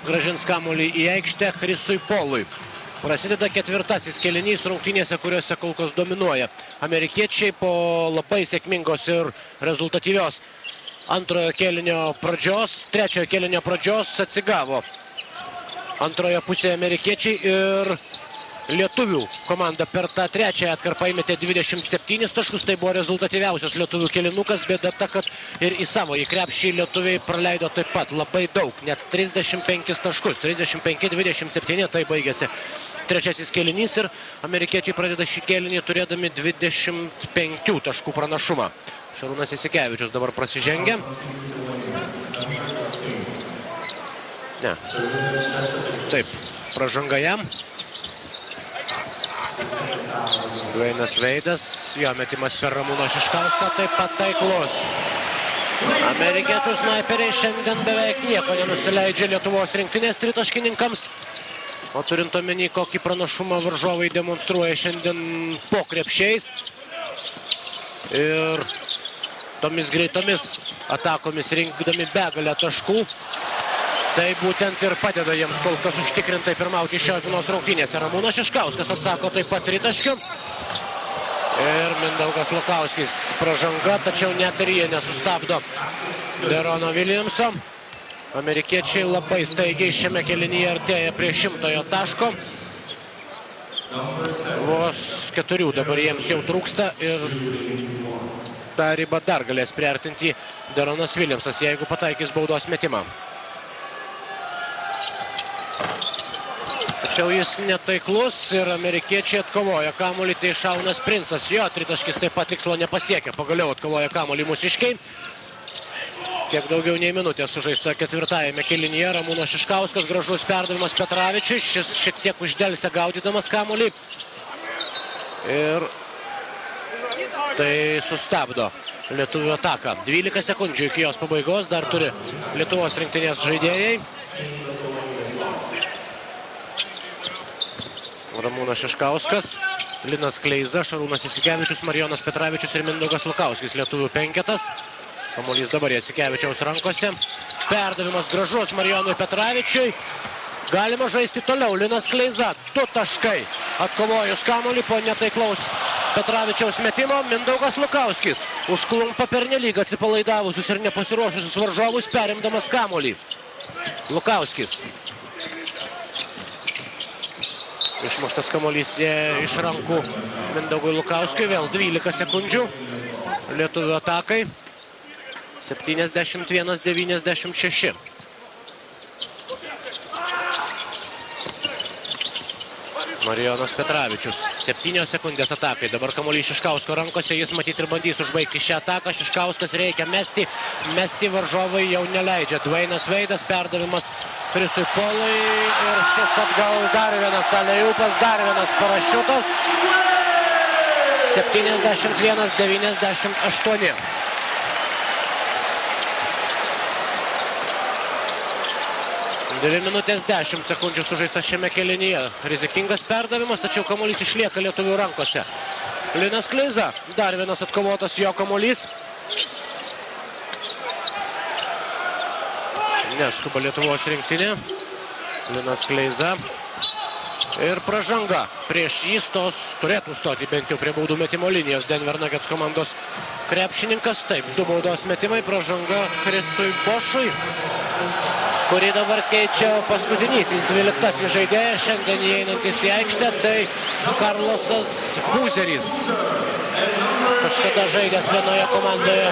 grąžins kamuolį į aikštę Chrisui Paului. Prasideda ketvirtasis kėlinys rungtynėse, kuriuose kol kas dominuoja amerikiečiai po labai sėkmingos ir rezultatyvios antrojo kėlinio pradžios, trečiojo kėlinio pradžios atsigavo antroje pusėje amerikiečiai ir lietuvių komanda per tą trečiąją atkarpą įmetė 27 taškus, tai buvo rezultatyviausias lietuvių kėlinukas, bėda ta, kad ir į savo į krepšį lietuviai praleido taip pat labai daug, net 35 taškus, 35-27, tai baigėsi trečiasis kėlinys ir amerikiečiai pradeda šį kėlinį turėdami 25 taškų pranašumą. Šarūnas Jasikevičius dabar prasižengia. Ne. Taip, pražanga jam. Dvainas Veidas, jo metimas per Ramūną Šiškauską, taip pat taiklus. Amerikiečių snaiperiai šiandien beveik nieko nenusileidžia Lietuvos rinktinės tritaškininkams. O turint omeny, kokį pranašumą varžovai demonstruoja šiandien po krepšiais. Ir tomis greitomis atakomis rinkdami begalę taškų. Tai būtent ir padeda jiems kol kas užtikrintai pirmauti šios dienos rungtynėse. Ramūnas Šiškauskas atsako taip pat tritaškiu. Ir Mindaugas Lukauskis pražanga, tačiau net ir jie nesustabdo Derono Williamso. Amerikiečiai labai staigiai šiame kėlinyje artėja prie 100-ojo taško. Vos 4 dabar jiems jau trūksta ir tą ribą dar galės priartinti Deronas Williamsas, jeigu pataikys baudos metimą. Tačiau jis netaiklus ir amerikiečiai atkovoja kamuolį, tai Šaunas Princas. Jo tritaškis taip pat tikslo nepasiekia, pagaliau atkovoja kamuolį mūsiškiai. Kiek daugiau nei minutė sužaista ketvirtajame kėlinyje. Ramūnas Šiškauskas, gražus perdavimas Petravičiui, šis šiek tiek uždelsė gaudydamas kamuolį. Ir tai sustabdo lietuvių ataką. 12 sekundžių iki jos pabaigos dar turi Lietuvos rinktinės žaidėjai. Ramūnas Šiškauskas, Linas Kleiza, Šarūnas Jasikevičius, Marijonas Petravičius ir Mindaugas Lukauskis. Lietuvių penketas. Kamuolys dabar Jasikevičiaus rankose. Perdavimas gražus Marijonui Petravičiui. Galima žaisti toliau. Linas Kleiza, 2 taškai. Atkovojus kamuolį po netaiklaus Petravičiaus metimo. Mindaugas Lukauskis užklumpa pernelyg atsipalaidavusius ir nepasiruošusius varžovus, perimdamas kamuolį. Lukauskis. Išmuštas kamuolys iš rankų Mindaugui Lukauskiui. Vėl 12 sekundžių lietuvių atakai. 71-96. Marijonas Petravičius. 7 sekundės atakai. Dabar kamuolys Šiškausko rankose. Jis matyt ir bandys užbaigti šią ataką. Šiškauskas reikia mesti. Mesti varžovai jau neleidžia. Dvainas Veidas, perdavimas Chrisui Paului. Ir šis atgal dar vienas aleupas, dar vienas parašiutas. 71-98. Dvi minutės 10 sekundžių sužaista šiame kėlinyje. Rizikingas perdavimas, tačiau kamuolys išlieka lietuvių rankose. Linas Kleiza, dar vienas atkovotas jo kamuolys. Neskuba Lietuvos rinktinė. Linas Kleiza. Ir pražanga. Prieš jį turėtų stoti bent jau prie baudų metimo linijos Denver Nuggets komandos krepšininkas. Taip, 2 baudos metimai. Pražanga Chrisui Bošui, kurį dabar keičia paskutinysis 12 žaidėjas. Šiandien įeinantis į aikštę, tai Karlosas Buzeris. Kažkada žaidęs vienoje komandoje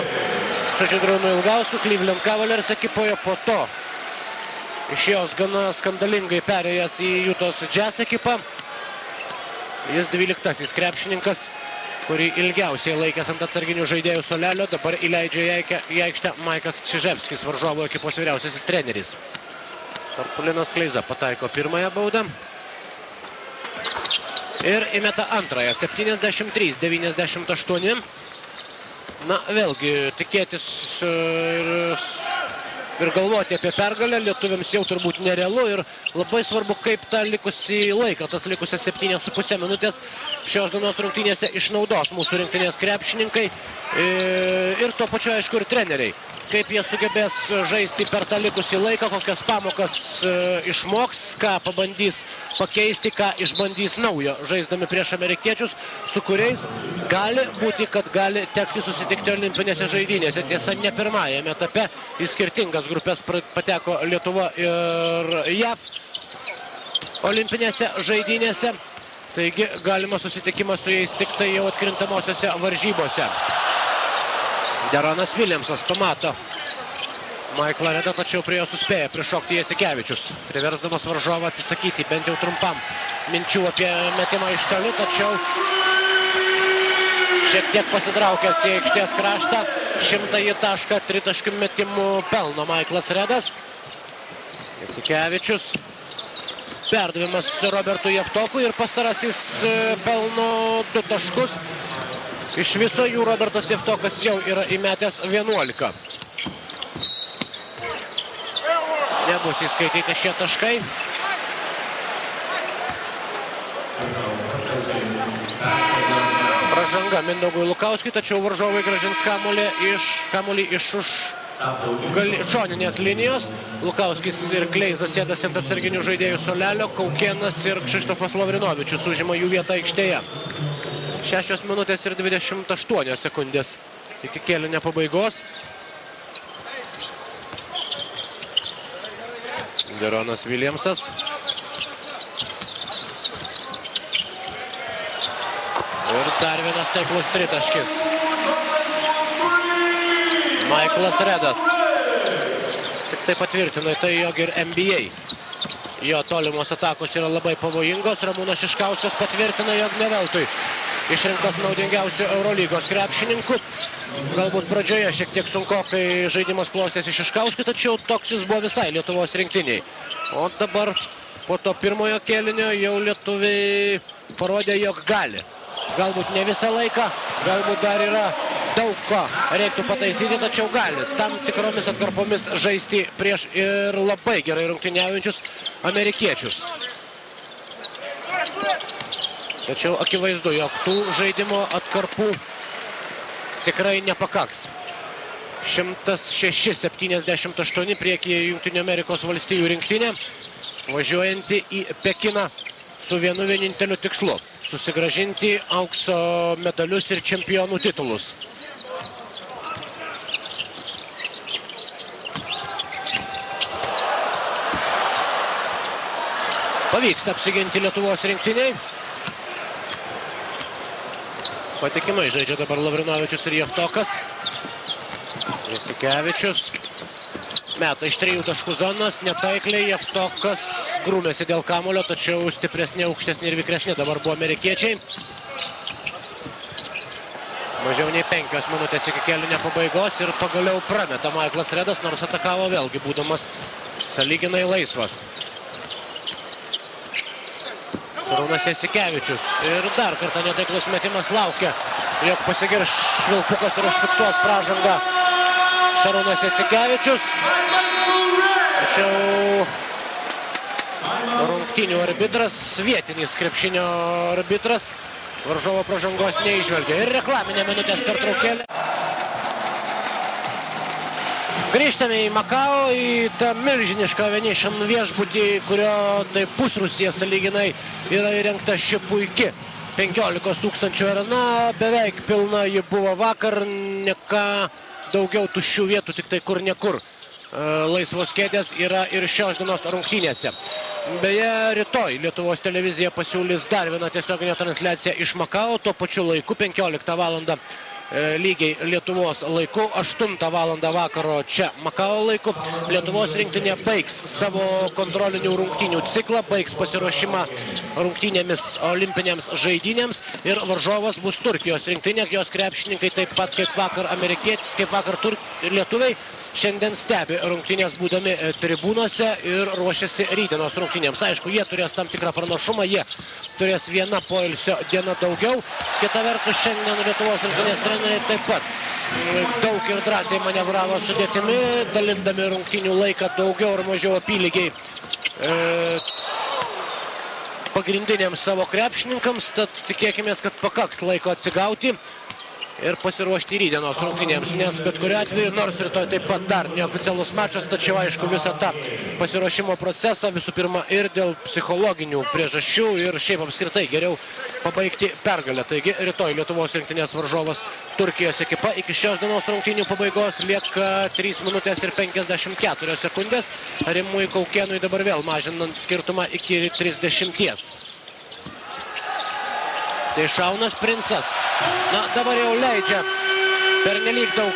su Žydrūnu Ilgausku, Cleveland Cavaliers ekipoje, po to iš jos gana skandalingai perėjęs į Utah Jazz ekipą. Jis 12 krepšininkas, kurį ilgiausiai laikęs ant atsarginių žaidėjų suolelio. Dabar įleidžia į aikštę Maikas Čiževskis, varžovų ekipos vyriausiasis treneris. Linas Kleiza pataiko pirmąją baudą ir įmeta antrąją. 73-98. Na, vėlgi, tikėtis ir galvoti apie pergalę lietuviams jau turbūt nerealu, ir labai svarbu, kaip tą likusį laiką, tas likusias 7,5 minutės šios dienos rungtynėse išnaudos mūsų rinktinės krepšininkai ir tuo pačiu, aišku, ir treneriai. Kaip jie sugebės žaisti per tą likusį laiką, kokias pamokas išmoks, ką pabandys pakeisti, ką išbandys naujo, žaisdami prieš amerikiečius, su kuriais gali būti, kad gali tekti susitikti olimpinėse žaidynėse. Tiesa, ne pirmajame etape į skirtingas grupės pateko Lietuva ir JAV olimpinėse žaidynėse. Taigi, galima susitikimas su jais tik tai jau atkrintamosiose varžybose. Deronas Williamsas pamato Maiklą Redą, tačiau prie jo suspėja prišokti Jasikevičius, priversdamas varžovą atsisakyti bent jau trumpam minčių apie metimą iš toli, tačiau šiek tiek pasitraukęs į aikštės kraštą. 100 tašką tritaškių metimų pelno Maiklas Redas. Jasikevičius. Perdavimas Robertui Javtokui ir pastarasis pelno 2 taškus. Iš viso jų Robertas Javtokas jau yra įmetęs 11. Nebus įskaityti šie taškai. Pražanga Mindaugui Lukauskui, tačiau varžovai grąžins kamuolį iš už šoninės linijos. Lukauskis ir Kleiza sėdasi ant atsarginių žaidėjų suolelio. Kaukėnas ir Kšištofas Lavrinovičius užima jų vietą aikštėje. 6 minutės ir 28 sekundės iki kėlinio pabaigos. Deronas Williamsas. Ir dar vienas taiklus tritaškis. Maiklas Redas. Tik tai patvirtina tai, jog ir NBA. Jo tolimos atakos yra labai pavojingos. Ramūnas Šiškauskas patvirtina, jog ne veltui išrinktas naudingiausių Eurolygos krepšininkų. Galbūt pradžioje šiek tiek sunkokai žaidimas klostėsi Šiškauskui, tačiau toks jis buvo visai Lietuvos rinktiniai. O dabar po to pirmojo kėlinio jau lietuviai parodė, jog gali. Galbūt ne visą laiką, galbūt dar yra daug ko reiktų pataisyti, tačiau gali tam tikromis atkarpomis žaisti prieš ir labai gerai rungtyniaujančius amerikiečius. Tačiau akivaizdu, jog tų žaidimo atkarpų tikrai nepakaks. 106-78 priekyje Jungtinių Amerikos valstijų rinktinė, važiuojanti į Pekiną su vienu vieninteliu tikslu – susigrąžinti aukso medalius ir čempionų titulus. Pavyksta apsiginti Lietuvos rinktiniai. Patikimai žaidžia dabar Lavrinovičius ir Javtokas. Jasikevičius meta iš 3 taškų zonos, netaikliai. Javtokas grūmėsi dėl kamuolio, tačiau stipresni, aukštesni ir vikresni dabar buvo amerikiečiai. Mažiau nei 5 minutės iki kėlinio pabaigos ir pagaliau prameta Maiklas Redas, nors atakavo vėlgi, būdamas sąlyginai laisvas. Šarūnas Jasikevičius ir dar kartą netaiklus metimas, laukia, jog pasigirš švilpukas ir užfiksuos pražangą Šarūnas Jasikevičius. Tačiau rungtynių arbitras, vietinis krepšinio arbitras, varžovo pražangos neįžvelgia. Ir reklaminė minutės pertraukėlė. Grįžtame į Makao, į tą milžinišką Venetian viešbutį, kurio tai pusrūsyje sąlyginai yra įrengta ši puiki 15 000 arena. Beveik pilna ji buvo vakar, ne ką daugiau tuščių vietų, tik tai kur nekur. Laisvos kėdės yra ir šios dienos rungtynėse. Beje, rytoj Lietuvos televizija pasiūlys dar vieną tiesioginę transliaciją iš Makao, tuo pačiu laiku 15 valandą lygiai Lietuvos laiku, 8 valandą vakaro čia Makao laiku. Lietuvos rinktinė baigs savo kontrolinių rungtynių ciklą, baigs pasiruošimą rungtynėmis olimpinėms žaidynėms ir varžovas bus Turkijos rinktinė, jos krepšininkai taip pat kaip vakar lietuviai šiandien stebi rungtynės būdami tribūnose ir ruošiasi rytdienos rungtynėms. Aišku, jie turės tam tikrą pranašumą, jie turės vieną poilsio dieną daugiau. Kita vertus, šiandien Lietuvos rinktinės treneriai taip pat daug ir drąsiai manevravo sudėtimi, dalindami rungtynių laiką daugiau ar mažiau apylygiai pagrindiniams savo krepšininkams, tad tikėkime, kad pakaks laiko atsigauti ir pasiruošti rytdienos rungtynėms, nes bet kuriuo atveju, nors rytoj taip pat dar neoficialus mačas, tačiau aišku visą tą pasiruošimo procesą visų pirma ir dėl psichologinių priežasčių ir šiaip apskritai geriau pabaigti pergalę. Taigi rytoj Lietuvos rinktinės varžovas Turkijos ekipa. Iki šios dienos rungtynių pabaigos lieka 3 minutės ir 54 sekundės. Rimui Kaukėnui dabar vėl mažinant skirtumą iki 30. Tai Šaunas Princas. Na, dabar jau leidžia pernelyg daug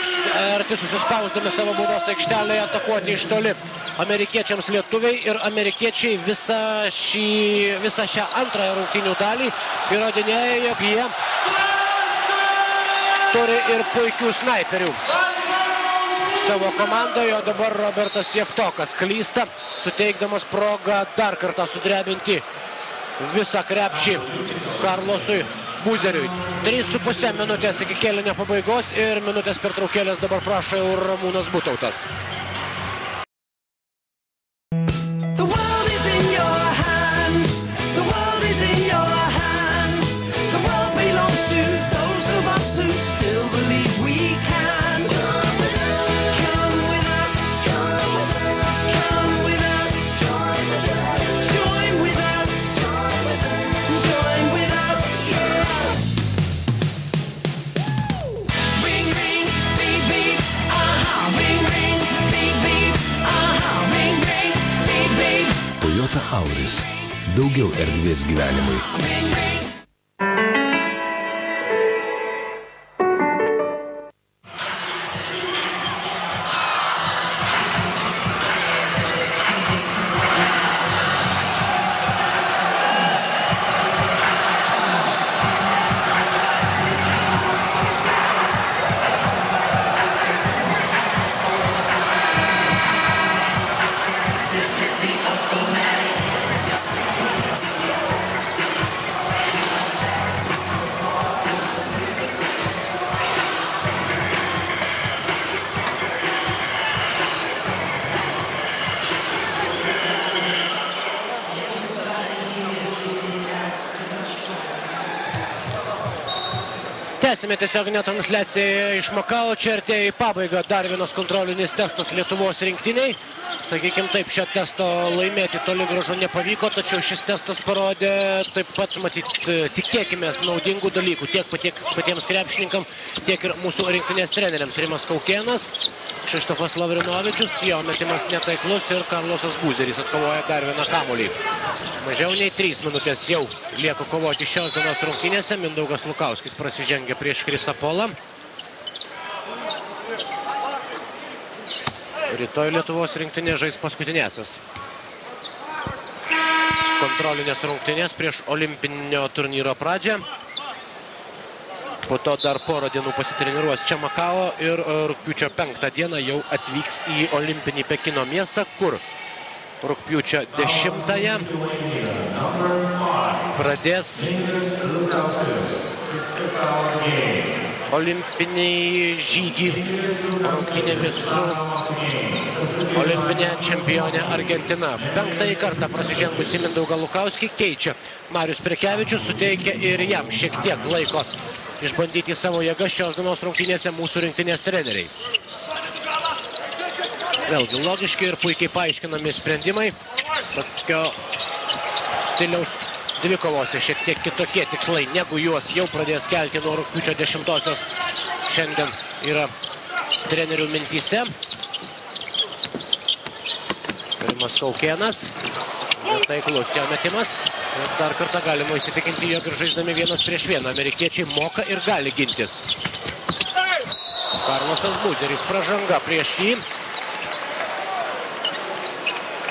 arti susispausdami savo baudos aikštelėje atakuoti iš toli amerikiečiams lietuviai ir amerikiečiai visą šią antrąją rungtynių dalį įrodinėja, jog jie turi ir puikių snaiperių savo komandoje, o dabar Robertas Jeftokas klysta, suteikdamas progą dar kartą sudrebinti visą krepšį Karlosui Buzeriui. 3,5 minutės iki kėlinio pabaigos ir minutės pertraukėlės dabar prašo jau Ramūnas Butautas. Toyota Auris. Daugiau erdvės gyvenimui. Tęsime tiesioginę transliaciją iš Makao. Čia artėja į pabaigą dar vienas kontrolinis testas Lietuvos rinktiniai. Sakykime taip, šio testo laimėti toli gražu nepavyko, tačiau šis testas parodė taip pat, matyti, tikėkimės naudingų dalykų tiek patiems krepšininkam, tiek ir mūsų rinktinės treneriams. Rimas Kaukėnas, Kšištofas Lavrinovičius, jo metimas netaiklus ir Karlosas Buzeris atkovoja dar vieną kamuolį. Mažiau nei 3 minutės jau lieka kovoti šios dienos rungtynėse. Mindaugas Lukauskis prasižengia prieš Krisą Polą. Rytoj Lietuvos rinktinė žais paskutinėsias kontrolinės rungtynės prieš olimpinio turnyro pradžią. Po to dar porą dienų pasitreniruos čia Makao ir rugpjūčio 5 dieną jau atvyks į olimpinį Pekino miestą, kur rugpjūčio 10-ąją pradės olimpinį žygį rungtynėmis su olimpinė čempionė Argentina. 5. kartą prasižengusi Mindaugą Lukauskį keičia Marius Prekevičius, suteikia ir jam šiek tiek laiko išbandyti savo jėgas šios dienos rungtynėse mūsų rinktinės treneriai. Vėlgi logiški ir puikiai paaiškinami sprendimai. Tokio stiliaus dvikovose šiek tiek kitokie tikslai, negu juos jau pradės kelti nuo rugpjūčio 10-osios. Šiandien yra trenerių mintyse. Rimas Kaukėnas. Netaiklus jo metimas. Ir dar kartą galima įsitikinti, jog ir žaisdami 1-1 amerikiečiai moka ir gali gintis. Karlosas Buzeris, pražanga prieš jį.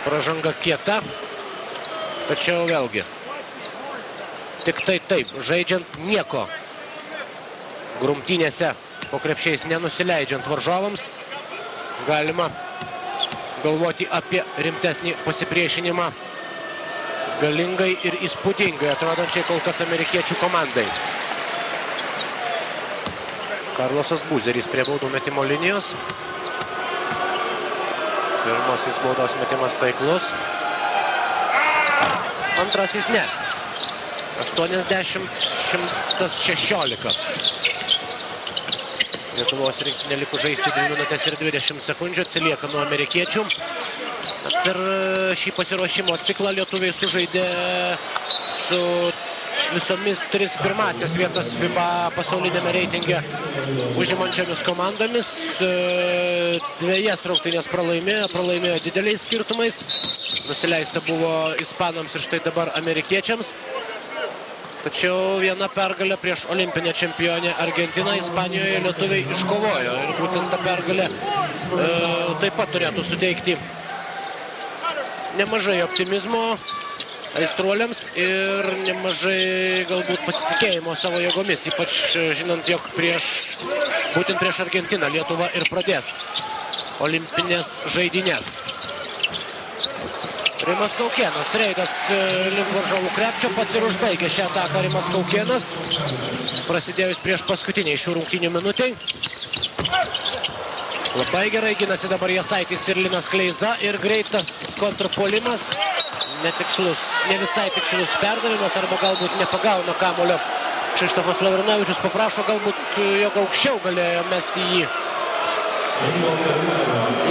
Pražanga kieta. Tačiau vėlgi, tik tai taip, žaidžiant nieko. Grumtynėse po krepšiais nenusileidžiant varžovams, galima galvoti apie rimtesnį pasipriešinimą galingai ir įspūdingai atrodančiai kol kas amerikiečių komandai. Karlosas Buzeris prie baudų metimo linijos. Pirmasis baudos metimas taiklus. Antrasis ne. 80-116. Lietuvos rinktinė liko žaisti 2 minutės ir 20 sekundžių, atsilieka nuo amerikiečių. Per šį pasiruošimo ciklą lietuviai sužaidė su visomis 3 pirmasias vietas FIBA pasaulinėme reitinge užimančiomis komandomis. 2 rungtynes pralaimėjo dideliais skirtumais. Nusileista buvo ispanams ir štai dabar amerikiečiams. Tačiau viena pergalė prieš olimpinę čempionę Argentiną Ispanijoje lietuviai iškovojo. Ir būtent ta pergalė taip pat turėtų suteikti nemažai optimizmo aistruoliams ir nemažai galbūt pasitikėjimo savo jėgomis. Ypač žinant, jog būtent prieš Argentiną Lietuva ir pradės olimpinės žaidynės. Rimas Kaukėnas, reidas link varžovų krepšio, pats ir užbaigė šią ataką Rimas Kaukėnas. Prasidėjus prieš paskutiniai šių rungtynių minutei. Labai gerai ginasi dabar Jasaitis ir Linas Kleiza ir greitas kontrpuolimas. Netikslus, ne visai tikslus perdavimas arba galbūt nepagauna kamuolio. Kšištofas Lavrinovičius paprašo galbūt, jog aukščiau galėjo mesti jį.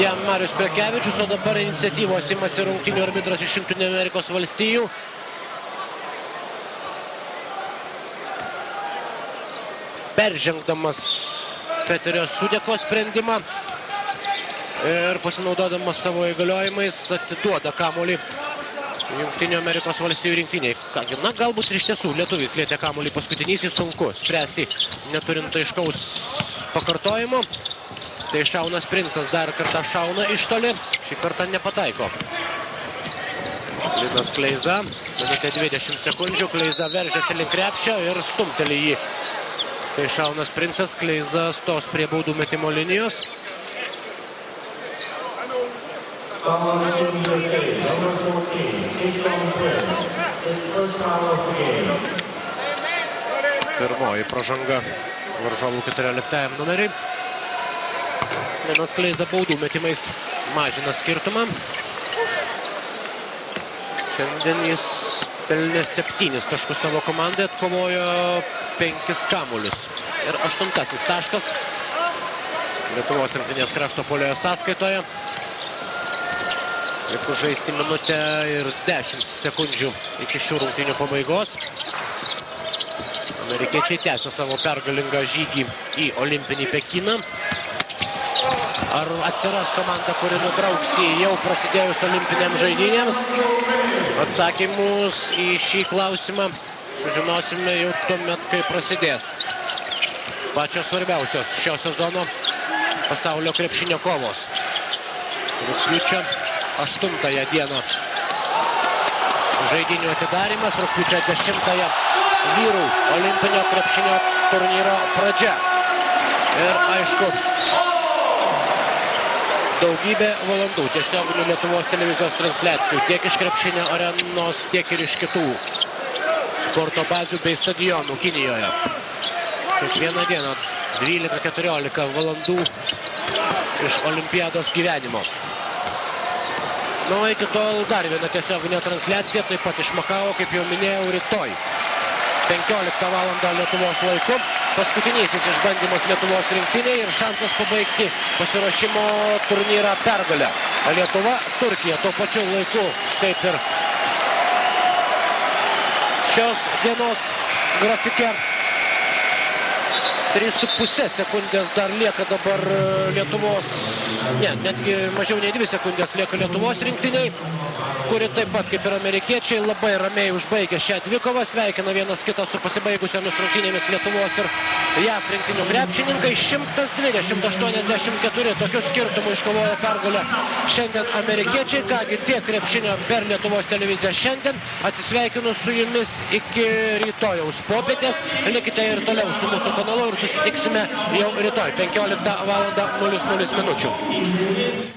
Jam Marius Prekevičius, o dabar iniciatyvos imasi rungtynių arbitras iš Jungtinių Amerikos valstijų. Peržengdamas Peterio Sudeko sprendimą ir pasinaudodamas savo įgaliojimais atiduoda kamuolį Jungtinių Amerikos valstijų rinktiniai. Kągi, na, galbūt iš tiesų lietuvis lietė kamuolį paskutinysis, sunku spręsti neturint aiškaus pakartojimo. Tai Šaunas Princas dar kartą šauna iš toli, šį kartą nepataiko. Linas Kleiza, minutė 20 sekundžių, Kleiza veržiasi link krepšio ir stumteli jį. Tai Šaunas Princas, Kleiza stos prie baudų metimo linijos. Pirmoji pražanga varžovų 14 numeriai. Linas Kleiza baudų metimais mažina skirtumą. Šiandien jis pelnė 7 taškus savo komandai, atkovojo 5 kamuolius. Ir 8 taškas Lietuvos rinktinės krašto puolėjo sąskaitoje. Likus žaisti minutę ir 10 sekundžių iki šių rungtynių pabaigos. Amerikiečiai tęsia savo pergalingą žygį į olimpinį Pekiną. Ar atsiras komanda, kuri nutrauks į jau prasidėjus olimpinėms žaidynėms? Atsakymus į šį klausimą sužinosime jau tuomet, kai prasidės pačios svarbiausios šio sezono pasaulio krepšinio kovos. Rugpjūčio 8 dieną žaidynių atidarimas, rugpjūčio 10 vyrų olimpinio krepšinio turnyro pradžia. Ir aišku, daugybė valandų tiesioginių Lietuvos televizijos transliacijų tiek iš krepšinio arenos, tiek ir iš kitų sporto bazių bei stadionų Kinijoje. Kiekvieną dieną 12-14 valandų iš olimpiados gyvenimo. Na, o iki tol dar viena tiesioginė transliacija, taip pat iš Makao, kaip jau minėjau, rytoj 15 valandą Lietuvos laiku. paskutinysis išbandymas Lietuvos rinktinėje ir šansas pabaigti pasiruošimo turnyrą pergalę. Lietuva, Turkija tuo pačiu laiku, kaip ir šios dienos grafike. 3,5 sekundės dar lieka dabar Lietuvos, netgi mažiau nei 2 sekundės lieka Lietuvos rinktiniai, kuri taip pat kaip ir amerikiečiai labai ramiai užbaigė šią dvikovą, sveikina vienas kitą su pasibaigusiomis rungtynėmis Lietuvos ir JAV rinktinių krepšininkai. 120-84 tokiu skirtumu iškovojo pergalę šiandien amerikiečiai. Kągi tiek krepšinio per Lietuvos televiziją šiandien. Atsisveikinu su jumis iki rytojaus popietės. Likite ir toliau su mūsų kanalu ir susitiksime jau rytoj 15:00 minučių.